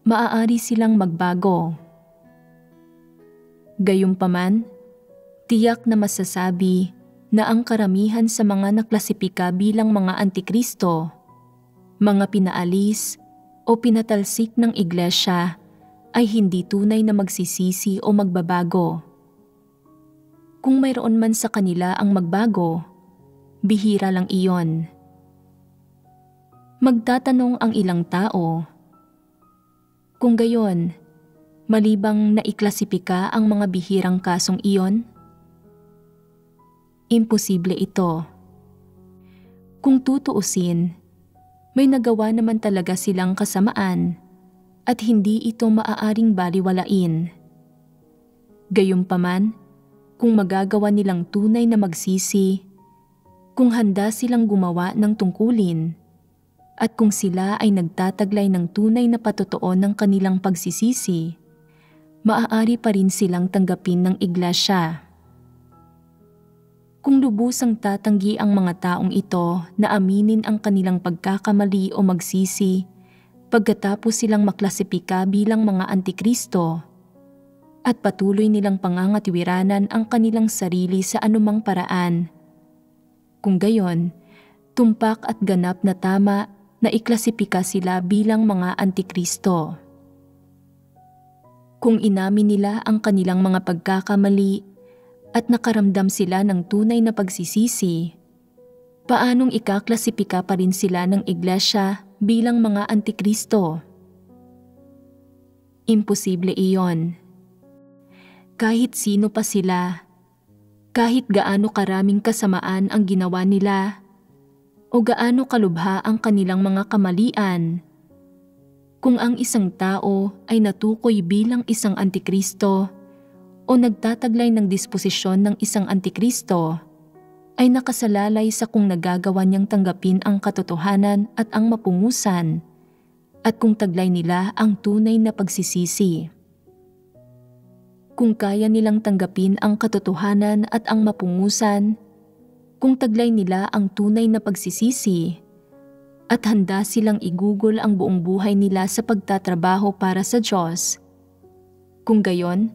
maaari silang magbago. Gayunpaman, tiyak na masasabi na ang karamihan sa mga naklasipika bilang mga antikristo, mga pinaalis o pinatalsik ng iglesia ay hindi tunay na magsisisi o magbabago. Kung mayroon man sa kanila ang magbago, bihira lang iyon. Magtatanong ang ilang tao, kung gayon, malibang naiklasipika ang mga bihirang kasong iyon? Imposible ito. Kung tutuusin, may nagawa naman talaga silang kasamaan at hindi ito maaaring baliwalain. Gayunpaman, kung magagawa nilang tunay na magsisi, kung handa silang gumawa ng tungkulin, at kung sila ay nagtataglay ng tunay na patotoo ng kanilang pagsisisi, maaari pa rin silang tanggapin ng iglesia. Kung lubusang tatanggi ang mga taong ito na aminin ang kanilang pagkakamali o magsisi, pagkatapos silang maklasipika bilang mga antikristo, at patuloy nilang pangangatiwiranan ang kanilang sarili sa anumang paraan. Kung gayon, tumpak at ganap na tama na iklasipika sila bilang mga antikristo. Kung inamin nila ang kanilang mga pagkakamali at nakaramdam sila ng tunay na pagsisisi, paanong ikaklasipika pa rin sila ng iglesia bilang mga antikristo? Imposible iyon. Kahit sino pa sila, kahit gaano karaming kasamaan ang ginawa nila, o gaano kalubha ang kanilang mga kamalian, kung ang isang tao ay natukoy bilang isang antikristo o nagtataglay ng disposisyon ng isang antikristo, ay nakasalalay sa kung nagagawa niyang tanggapin ang katotohanan at ang mapungusan, at kung taglay nila ang tunay na pagsisisi. Kung kaya nilang tanggapin ang katotohanan at ang mapungusan, kung taglay nila ang tunay na pagsisisi, at handa silang igugol ang buong buhay nila sa pagtatrabaho para sa Diyos, kung gayon,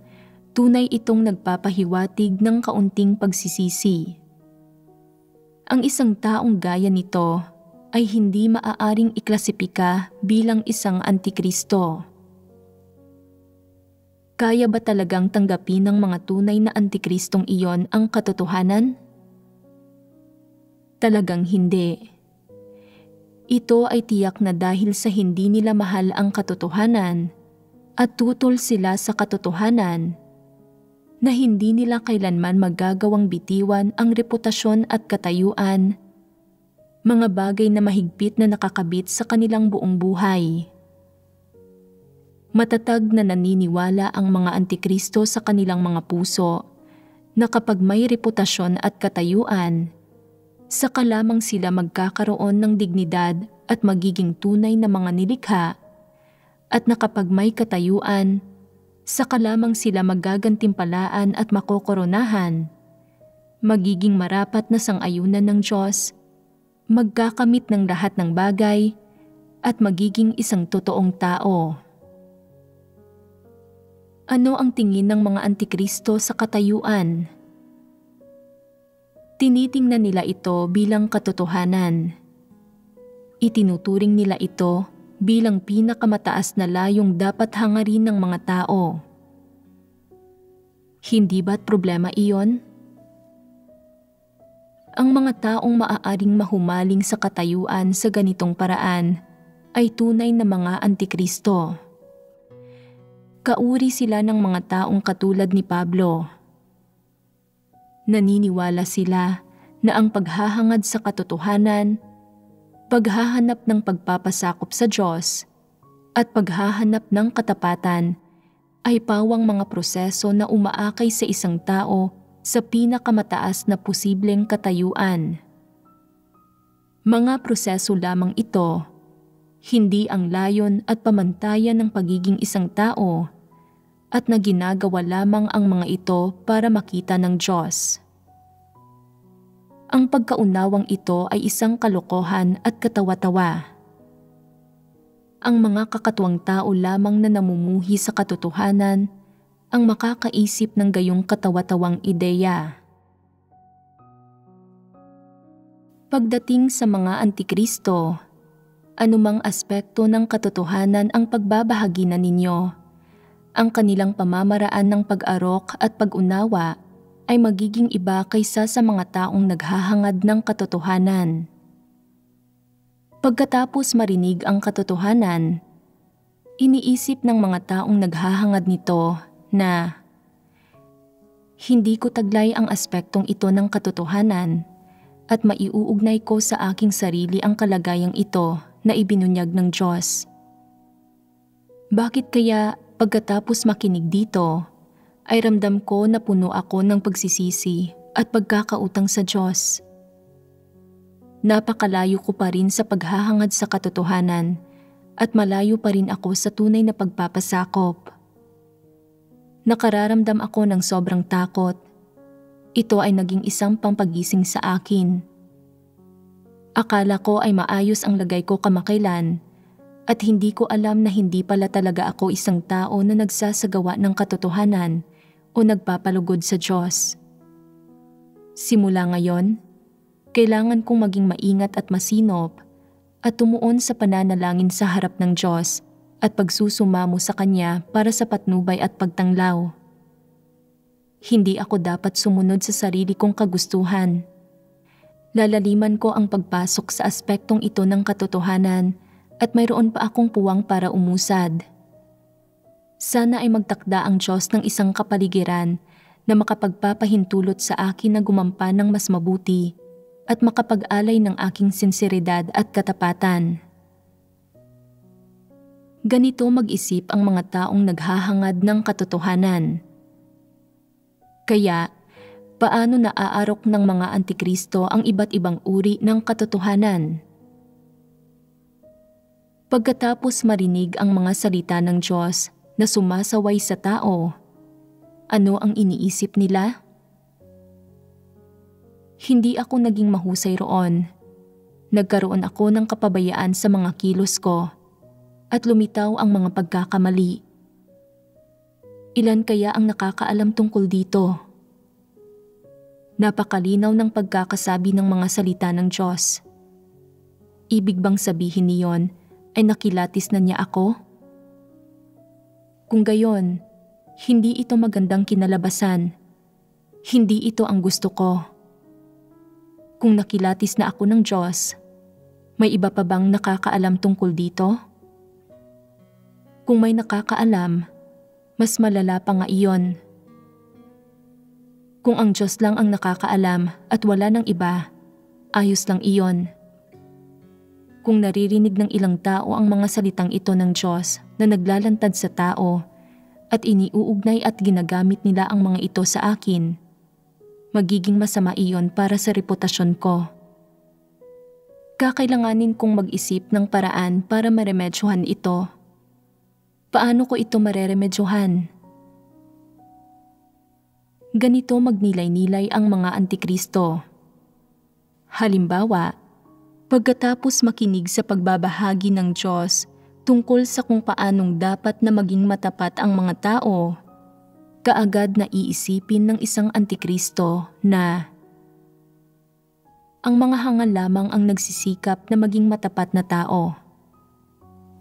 tunay itong nagpapahiwatig ng kaunting pagsisisi. Ang isang taong gaya nito ay hindi maaaring iklasipika bilang isang antikristo. Kaya ba talagang tanggapin ng mga tunay na antikristong iyon ang katotohanan? Talagang hindi. Ito ay tiyak na dahil sa hindi nila mahal ang katotohanan at tutol sila sa katotohanan, na hindi nila kailanman magagawang bitiwan ang reputasyon at katayuan, mga bagay na mahigpit na nakakabit sa kanilang buong buhay. Matatag na naniniwala ang mga antikristo sa kanilang mga puso na kapag may reputasyon at katayuan, saka lamang sila magkakaroon ng dignidad at magiging tunay na mga nilikha, at na kapag may katayuan, saka lamang sila magagantimpalaan at makokoronahan, magiging marapat na sang-ayunan ng Diyos, magkakamit ng lahat ng bagay, at magiging isang totoong tao. Ano ang tingin ng mga antikristo sa katayuan? Tinitingnan nila ito bilang katotohanan. Itinuturing nila ito bilang pinakamataas na layong dapat hangarin ng mga tao. Hindi ba't problema iyon? Ang mga taong maaaring mahumaling sa katayuan sa ganitong paraan ay tunay na mga antikristo. Kauri sila ng mga taong katulad ni Pablo. Naniniwala sila na ang paghahangad sa katotohanan, paghahanap ng pagpapasakop sa Diyos, at paghahanap ng katapatan ay pawang mga proseso na umaakay sa isang tao sa pinakamataas na posibleng katayuan. Mga proseso lamang ito, hindi ang layon at pamantayan ng pagiging isang tao, at na ginagawa lamang ang mga ito para makita ng Diyos. Ang pagkaunawang ito ay isang kalokohan at katawa-tawa. Ang mga kakatuwang tao lamang na namumuhi sa katotohanan ang makakaisip ng gayong katawa-tawang ideya. Pagdating sa mga antikristo, anumang aspekto ng katotohanan ang pagbabahagi na ninyo, ang kanilang pamamaraan ng pag-arok at pag-unawa ay magiging iba kaysa sa mga taong naghahangad ng katotohanan. Pagkatapos marinig ang katotohanan, iniisip ng mga taong naghahangad nito na hindi ko taglay ang aspektong ito ng katotohanan at maiuugnay ko sa aking sarili ang kalagayang ito na ibinunyag ng Diyos. Bakit kaya pagkatapos makinig dito, ay ramdam ko na puno ako ng pagsisisi at pagkakautang sa Diyos? Napakalayo ko pa rin sa paghahangad sa katotohanan at malayo pa rin ako sa tunay na pagpapasakop. Nakararamdam ako ng sobrang takot. Ito ay naging isang pampagising sa akin. Akala ko ay maayos ang lagay ko kamakailan, at hindi ko alam na hindi pala talaga ako isang tao na nagsasagawa ng katotohanan o nagpapalugod sa Diyos. Simula ngayon, kailangan kong maging maingat at masinop at tumuon sa pananalangin sa harap ng Diyos at pagsusumamo sa Kanya para sa patnubay at pagtanglaw. Hindi ako dapat sumunod sa sarili kong kagustuhan. Lalaliman ko ang pagpasok sa aspektong ito ng katotohanan at mayroon pa akong puwang para umusad. Sana ay magtakda ang Diyos ng isang kapaligiran na makapagpapahintulot sa akin na gumampan ng mas mabuti at makapag-alay ng aking sinseridad at katapatan. Ganito mag-isip ang mga taong naghahangad ng katotohanan. Kaya, paano naaarok ng mga antikristo ang iba't ibang uri ng katotohanan? Pagkatapos marinig ang mga salita ng Diyos na sumasaway sa tao, ano ang iniisip nila? Hindi ako naging mahusay roon. Nagkaroon ako ng kapabayaan sa mga kilos ko at lumitaw ang mga pagkakamali. Ilan kaya ang nakakaalam tungkol dito? Napakalinaw ng pagkakasabi ng mga salita ng Diyos. Ibig bang sabihin niyon ay nakilatis na niya ako? Kung gayon, hindi ito magandang kinalabasan. Hindi ito ang gusto ko. Kung nakilatis na ako ng Diyos, may iba pa bang nakakaalam tungkol dito? Kung may nakakaalam, mas malala pa nga iyon. Kung ang Diyos lang ang nakakaalam at wala ng iba, ayos lang iyon. Kung naririnig ng ilang tao ang mga salitang ito ng Diyos na naglalantad sa tao at iniuugnay at ginagamit nila ang mga ito sa akin, magiging masama iyon para sa reputasyon ko. Kakailanganin kong mag-isip ng paraan para maremedyohan ito. Paano ko ito mareremedyohan? Ganito magnilay-nilay ang mga antikristo. Halimbawa, pagkatapos makinig sa pagbabahagi ng Diyos tungkol sa kung paanong dapat na maging matapat ang mga tao, kaagad na iisipin ng isang antikristo na ang mga hangal lamang ang nagsisikap na maging matapat na tao.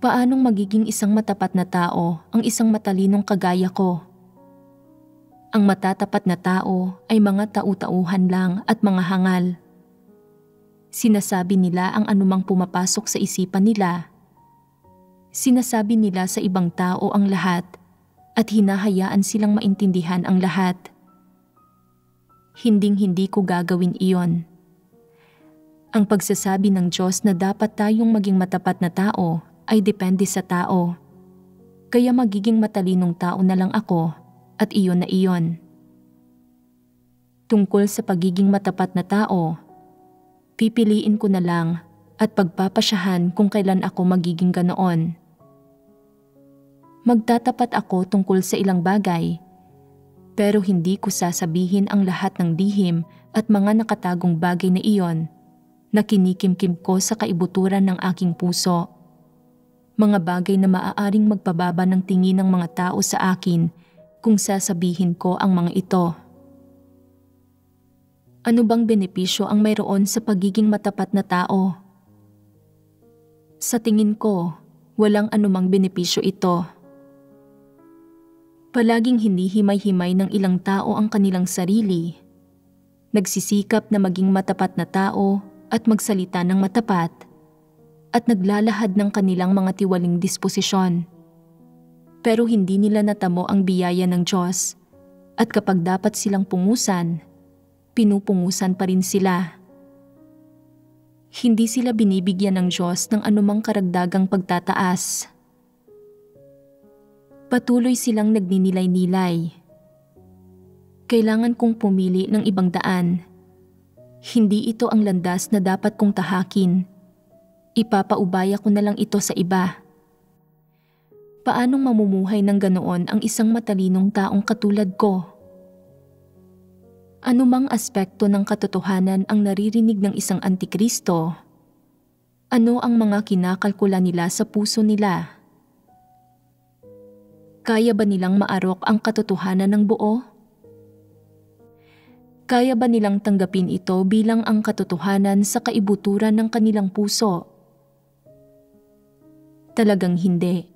Paanong magiging isang matapat na tao ang isang matalinong kagaya ko? Ang matatapat na tao ay mga tau-tauhan lang at mga hangal. Sinasabi nila ang anumang pumapasok sa isipan nila. Sinasabi nila sa ibang tao ang lahat at hinahayaan silang maintindihan ang lahat. Hinding-hindi ko gagawin iyon. Ang pagsasabi ng Diyos na dapat tayong maging matapat na tao ay depende sa tao. Kaya magiging matalinong tao na lang ako at iyon na iyon. Tungkol sa pagiging matapat na tao, pipiliin ko na lang at pagpapasyahan kung kailan ako magiging ganoon. Magtatapat ako tungkol sa ilang bagay, pero hindi ko sasabihin ang lahat ng lihim at mga nakatagong bagay na iyon na kinikimkim ko sa kaibuturan ng aking puso. Mga bagay na maaaring magpababa ng tingin ng mga tao sa akin kung sasabihin ko ang mga ito. Ano bang benepisyo ang mayroon sa pagiging matapat na tao? Sa tingin ko, walang anumang benepisyo ito. Palaging hinihimay-himay ng ilang tao ang kanilang sarili. Nagsisikap na maging matapat na tao at magsalita ng matapat at naglalahad ng kanilang mga tiwaling disposisyon. Pero hindi nila natamo ang biyaya ng Diyos at kapag dapat silang pungusan, pinupungusan pa rin sila. Hindi sila binibigyan ng Diyos ng anumang karagdagang pagtataas. Patuloy silang nagninilay-nilay. Kailangan kong pumili ng ibang daan. Hindi ito ang landas na dapat kong tahakin. Ipapaubaya ko na lang ito sa iba. Paanong mamumuhay ng ganoon ang isang matalinong taong katulad ko? Anumang aspekto ng katotohanan ang naririnig ng isang antikristo? Ano ang mga kinakalkula nila sa puso nila? Kaya ba nilang maarok ang katotohanan ng buo? Kaya ba nilang tanggapin ito bilang ang katotohanan sa kaibuturan ng kanilang puso? Talagang hindi.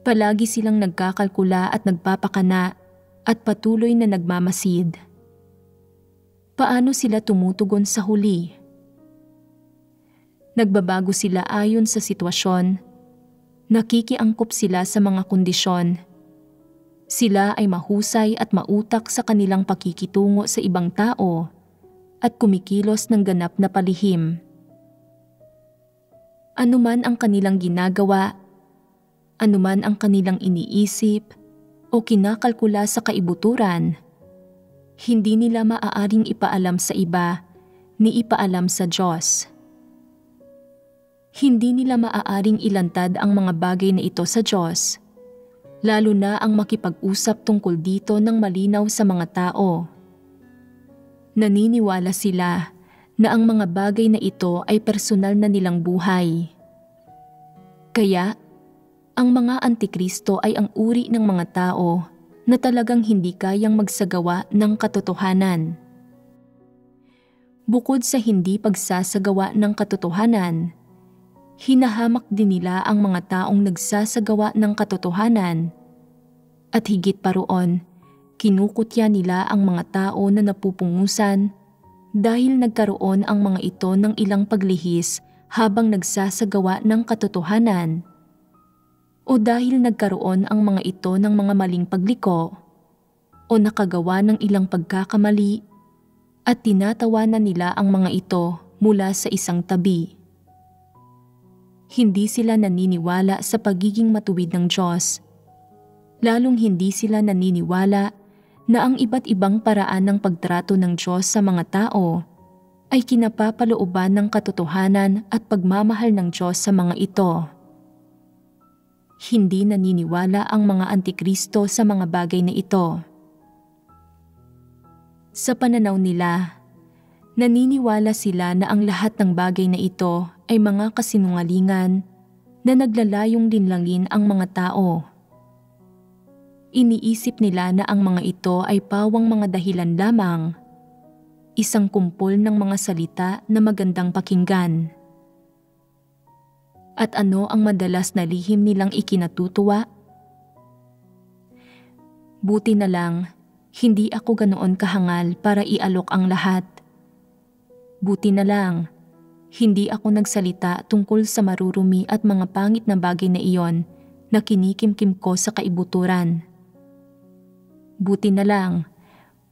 Palagi silang nagkakalkula at nagpapakana at patuloy na nagmamasid. Paano sila tumutugon sa huli? Nagbabago sila ayon sa sitwasyon. Nakikiangkop sila sa mga kondisyon. Sila ay mahusay at mautak sa kanilang pakikitungo sa ibang tao at kumikilos ng ganap na palihim. Anuman ang kanilang ginagawa, anuman ang kanilang iniisip o kinakalkula sa kaibuturan, hindi nila maaaring ipaalam sa iba ni ipaalam sa Diyos. Hindi nila maaaring ilantad ang mga bagay na ito sa Diyos, lalo na ang makipag-usap tungkol dito ng malinaw sa mga tao. Naniniwala sila na ang mga bagay na ito ay personal na nilang buhay. Kaya, ang mga antikristo ay ang uri ng mga tao na talagang hindi kayang magsagawa ng katotohanan. Bukod sa hindi pagsasagawa ng katotohanan, hinahamak din nila ang mga taong nagsasagawa ng katotohanan. At higit pa roon, kinukutya nila ang mga tao na napupungusan dahil nagkaroon ang mga ito ng ilang paglihis habang nagsasagawa ng katotohanan. O dahil nagkaroon ang mga ito ng mga maling pagliko, o nakagawa ng ilang pagkakamali at tinatawanan nila ang mga ito mula sa isang tabi. Hindi sila naniniwala sa pagiging matuwid ng Diyos. Lalong hindi sila naniniwala na ang iba't ibang paraan ng pagtrato ng Diyos sa mga tao ay kinapapalooban ng katotohanan at pagmamahal ng Diyos sa mga ito. Hindi naniniwala ang mga antikristo sa mga bagay na ito. Sa pananaw nila, naniniwala sila na ang lahat ng bagay na ito ay mga kasinungalingan na naglalayong linlangin ang mga tao. Iniisip nila na ang mga ito ay pawang mga dahilan lamang, isang kumpol ng mga salita na magandang pakinggan. At ano ang madalas na lihim nilang ikinatutuwa? Buti na lang, hindi ako ganoon kahangal para ialok ang lahat. Buti na lang, hindi ako nagsalita tungkol sa marurumi at mga pangit na bagay na iyon na kinikimkim ko sa kaibuturan. Buti na lang,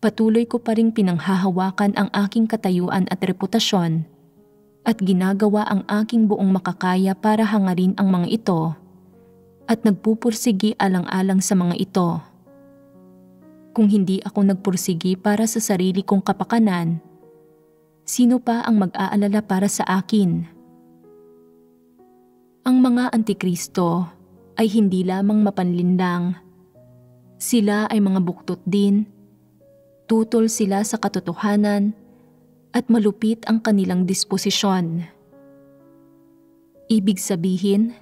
patuloy ko pa ring pinanghahawakan ang aking katayuan at reputasyon at ginagawa ang aking buong makakaya para hangarin ang mga ito at nagpupursigi alang-alang sa mga ito. Kung hindi ako nagpursigi para sa sarili kong kapakanan, sino pa ang mag-aalala para sa akin? Ang mga antikristo ay hindi lamang mapanlinlang. Sila ay mga buktot din, tutol sila sa katotohanan at malupit ang kanilang disposisyon. Ibig sabihin,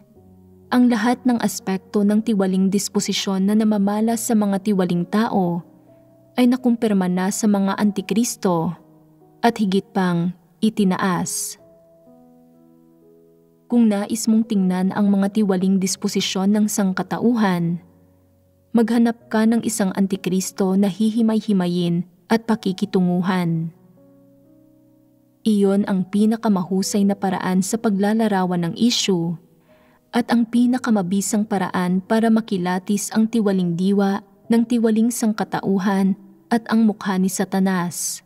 ang lahat ng aspekto ng tiwaling disposisyon na namamalas sa mga tiwaling tao ay nakumpirma na sa mga antikristo at higit pang itinaas. Kung nais mong tingnan ang mga tiwaling disposisyon ng sangkatauhan, maghanap ka ng isang antikristo na hihimay-himayin at pakikitunguhan. Iyon ang pinakamahusay na paraan sa paglalarawan ng issue at ang pinakamabisang paraan para makilatis ang tiwaling diwa ng tiwaling sangkatauhan at ang mukha ni Satanas.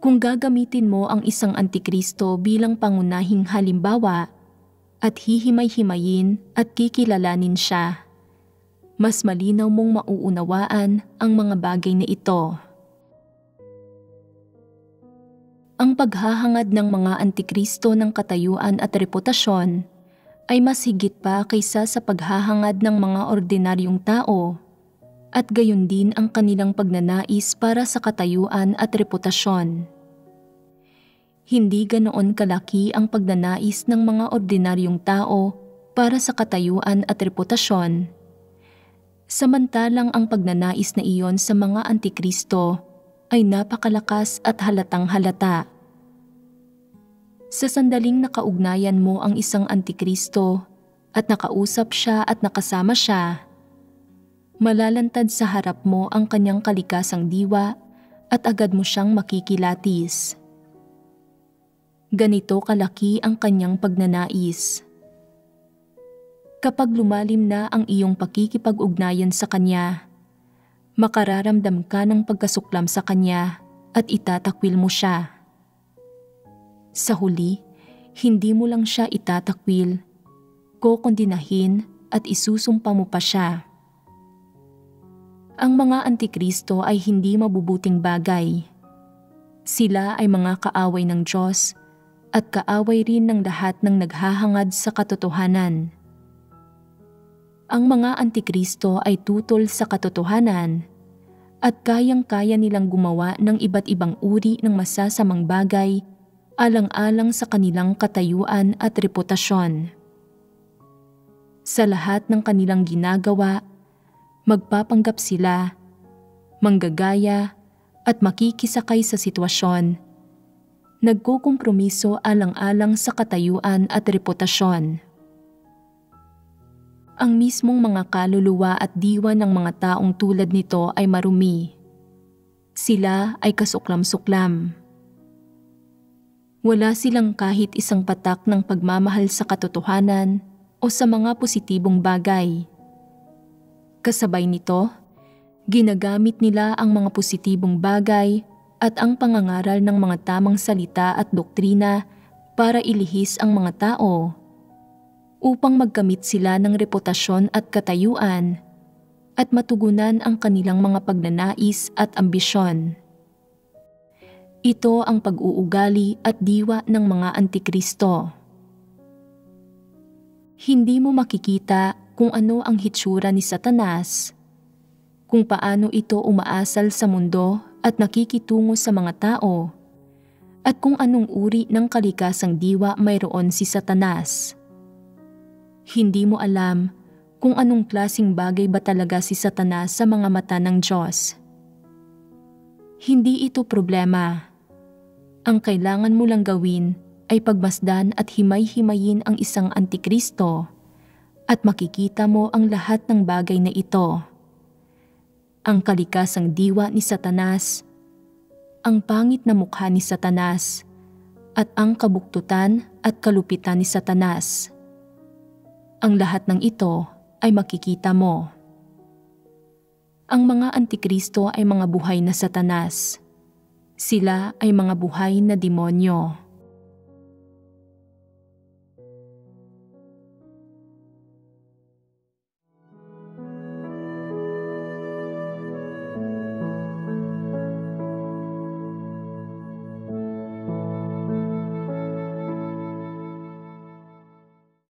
Kung gagamitin mo ang isang antikristo bilang pangunahing halimbawa at hihimay-himayin at kikilalanin siya, mas malinaw mong mauunawaan ang mga bagay na ito. Ang paghahangad ng mga antikristo ng katayuan at reputasyon ay mas higit pa kaysa sa paghahangad ng mga ordinaryong tao at gayon din ang kanilang pagnanais para sa katayuan at reputasyon. Hindi ganoon kalaki ang pagnanais ng mga ordinaryong tao para sa katayuan at reputasyon, samantalang ang pagnanais na iyon sa mga antikristo ay napakalakas at halatang halata. Sa sandaling nakaugnayan mo ang isang antikristo at nakausap siya at nakasama siya, malalantad sa harap mo ang kanyang kalikasang diwa at agad mo siyang makikilatis. Ganito kalaki ang kanyang pagnanais. Kapag lumalim na ang iyong pakikipag-ugnayan sa kanya, makararamdam ka ng pagkasuklam sa kanya at itatakwil mo siya. Sa huli, hindi mo lang siya itatakwil, kokondinahin at isusumpa mo pa siya. Ang mga antikristo ay hindi mabubuting bagay. Sila ay mga kaaway ng Diyos at kaaway rin ng lahat ng naghahangad sa katotohanan. Ang mga antikristo ay tutol sa katotohanan at kayang-kaya nilang gumawa ng iba't ibang uri ng masasamang bagay alang-alang sa kanilang katayuan at reputasyon. Sa lahat ng kanilang ginagawa, magpapanggap sila, manggagaya at makikisakay sa sitwasyon, nagkukompromiso alang-alang sa katayuan at reputasyon. Ang mismong mga kaluluwa at diwa ng mga taong tulad nito ay marumi. Sila ay kasuklam-suklam. Wala silang kahit isang patak ng pagmamahal sa katotohanan o sa mga positibong bagay. Kasabay nito, Ginagamit nila ang mga positibong bagay at ang pangangaral ng mga tamang salita at doktrina para ilihis ang mga tao, upang magkamit sila ng reputasyon at katayuan at matugunan ang kanilang mga pagnanais at ambisyon. Ito ang pag-uugali at diwa ng mga antikristo. Hindi mo makikita kung ano ang hitsura ni Satanas, kung paano ito umaasal sa mundo at nakikitungo sa mga tao, at kung anong uri ng kalikasang diwa mayroon si Satanas. Hindi mo alam kung anong klaseng bagay ba talaga si Satanas sa mga mata ng Diyos. Hindi ito problema. Ang kailangan mo lang gawin ay pagmasdan at himay-himayin ang isang antikristo at makikita mo ang lahat ng bagay na ito. Ang kalikasang diwa ni Satanas, ang pangit na mukha ni Satanas, at ang kabuktutan at kalupitan ni Satanas. Ang lahat ng ito ay makikita mo. Ang mga antikristo ay mga buhay na Satanas. Sila ay mga buhay na demonyo.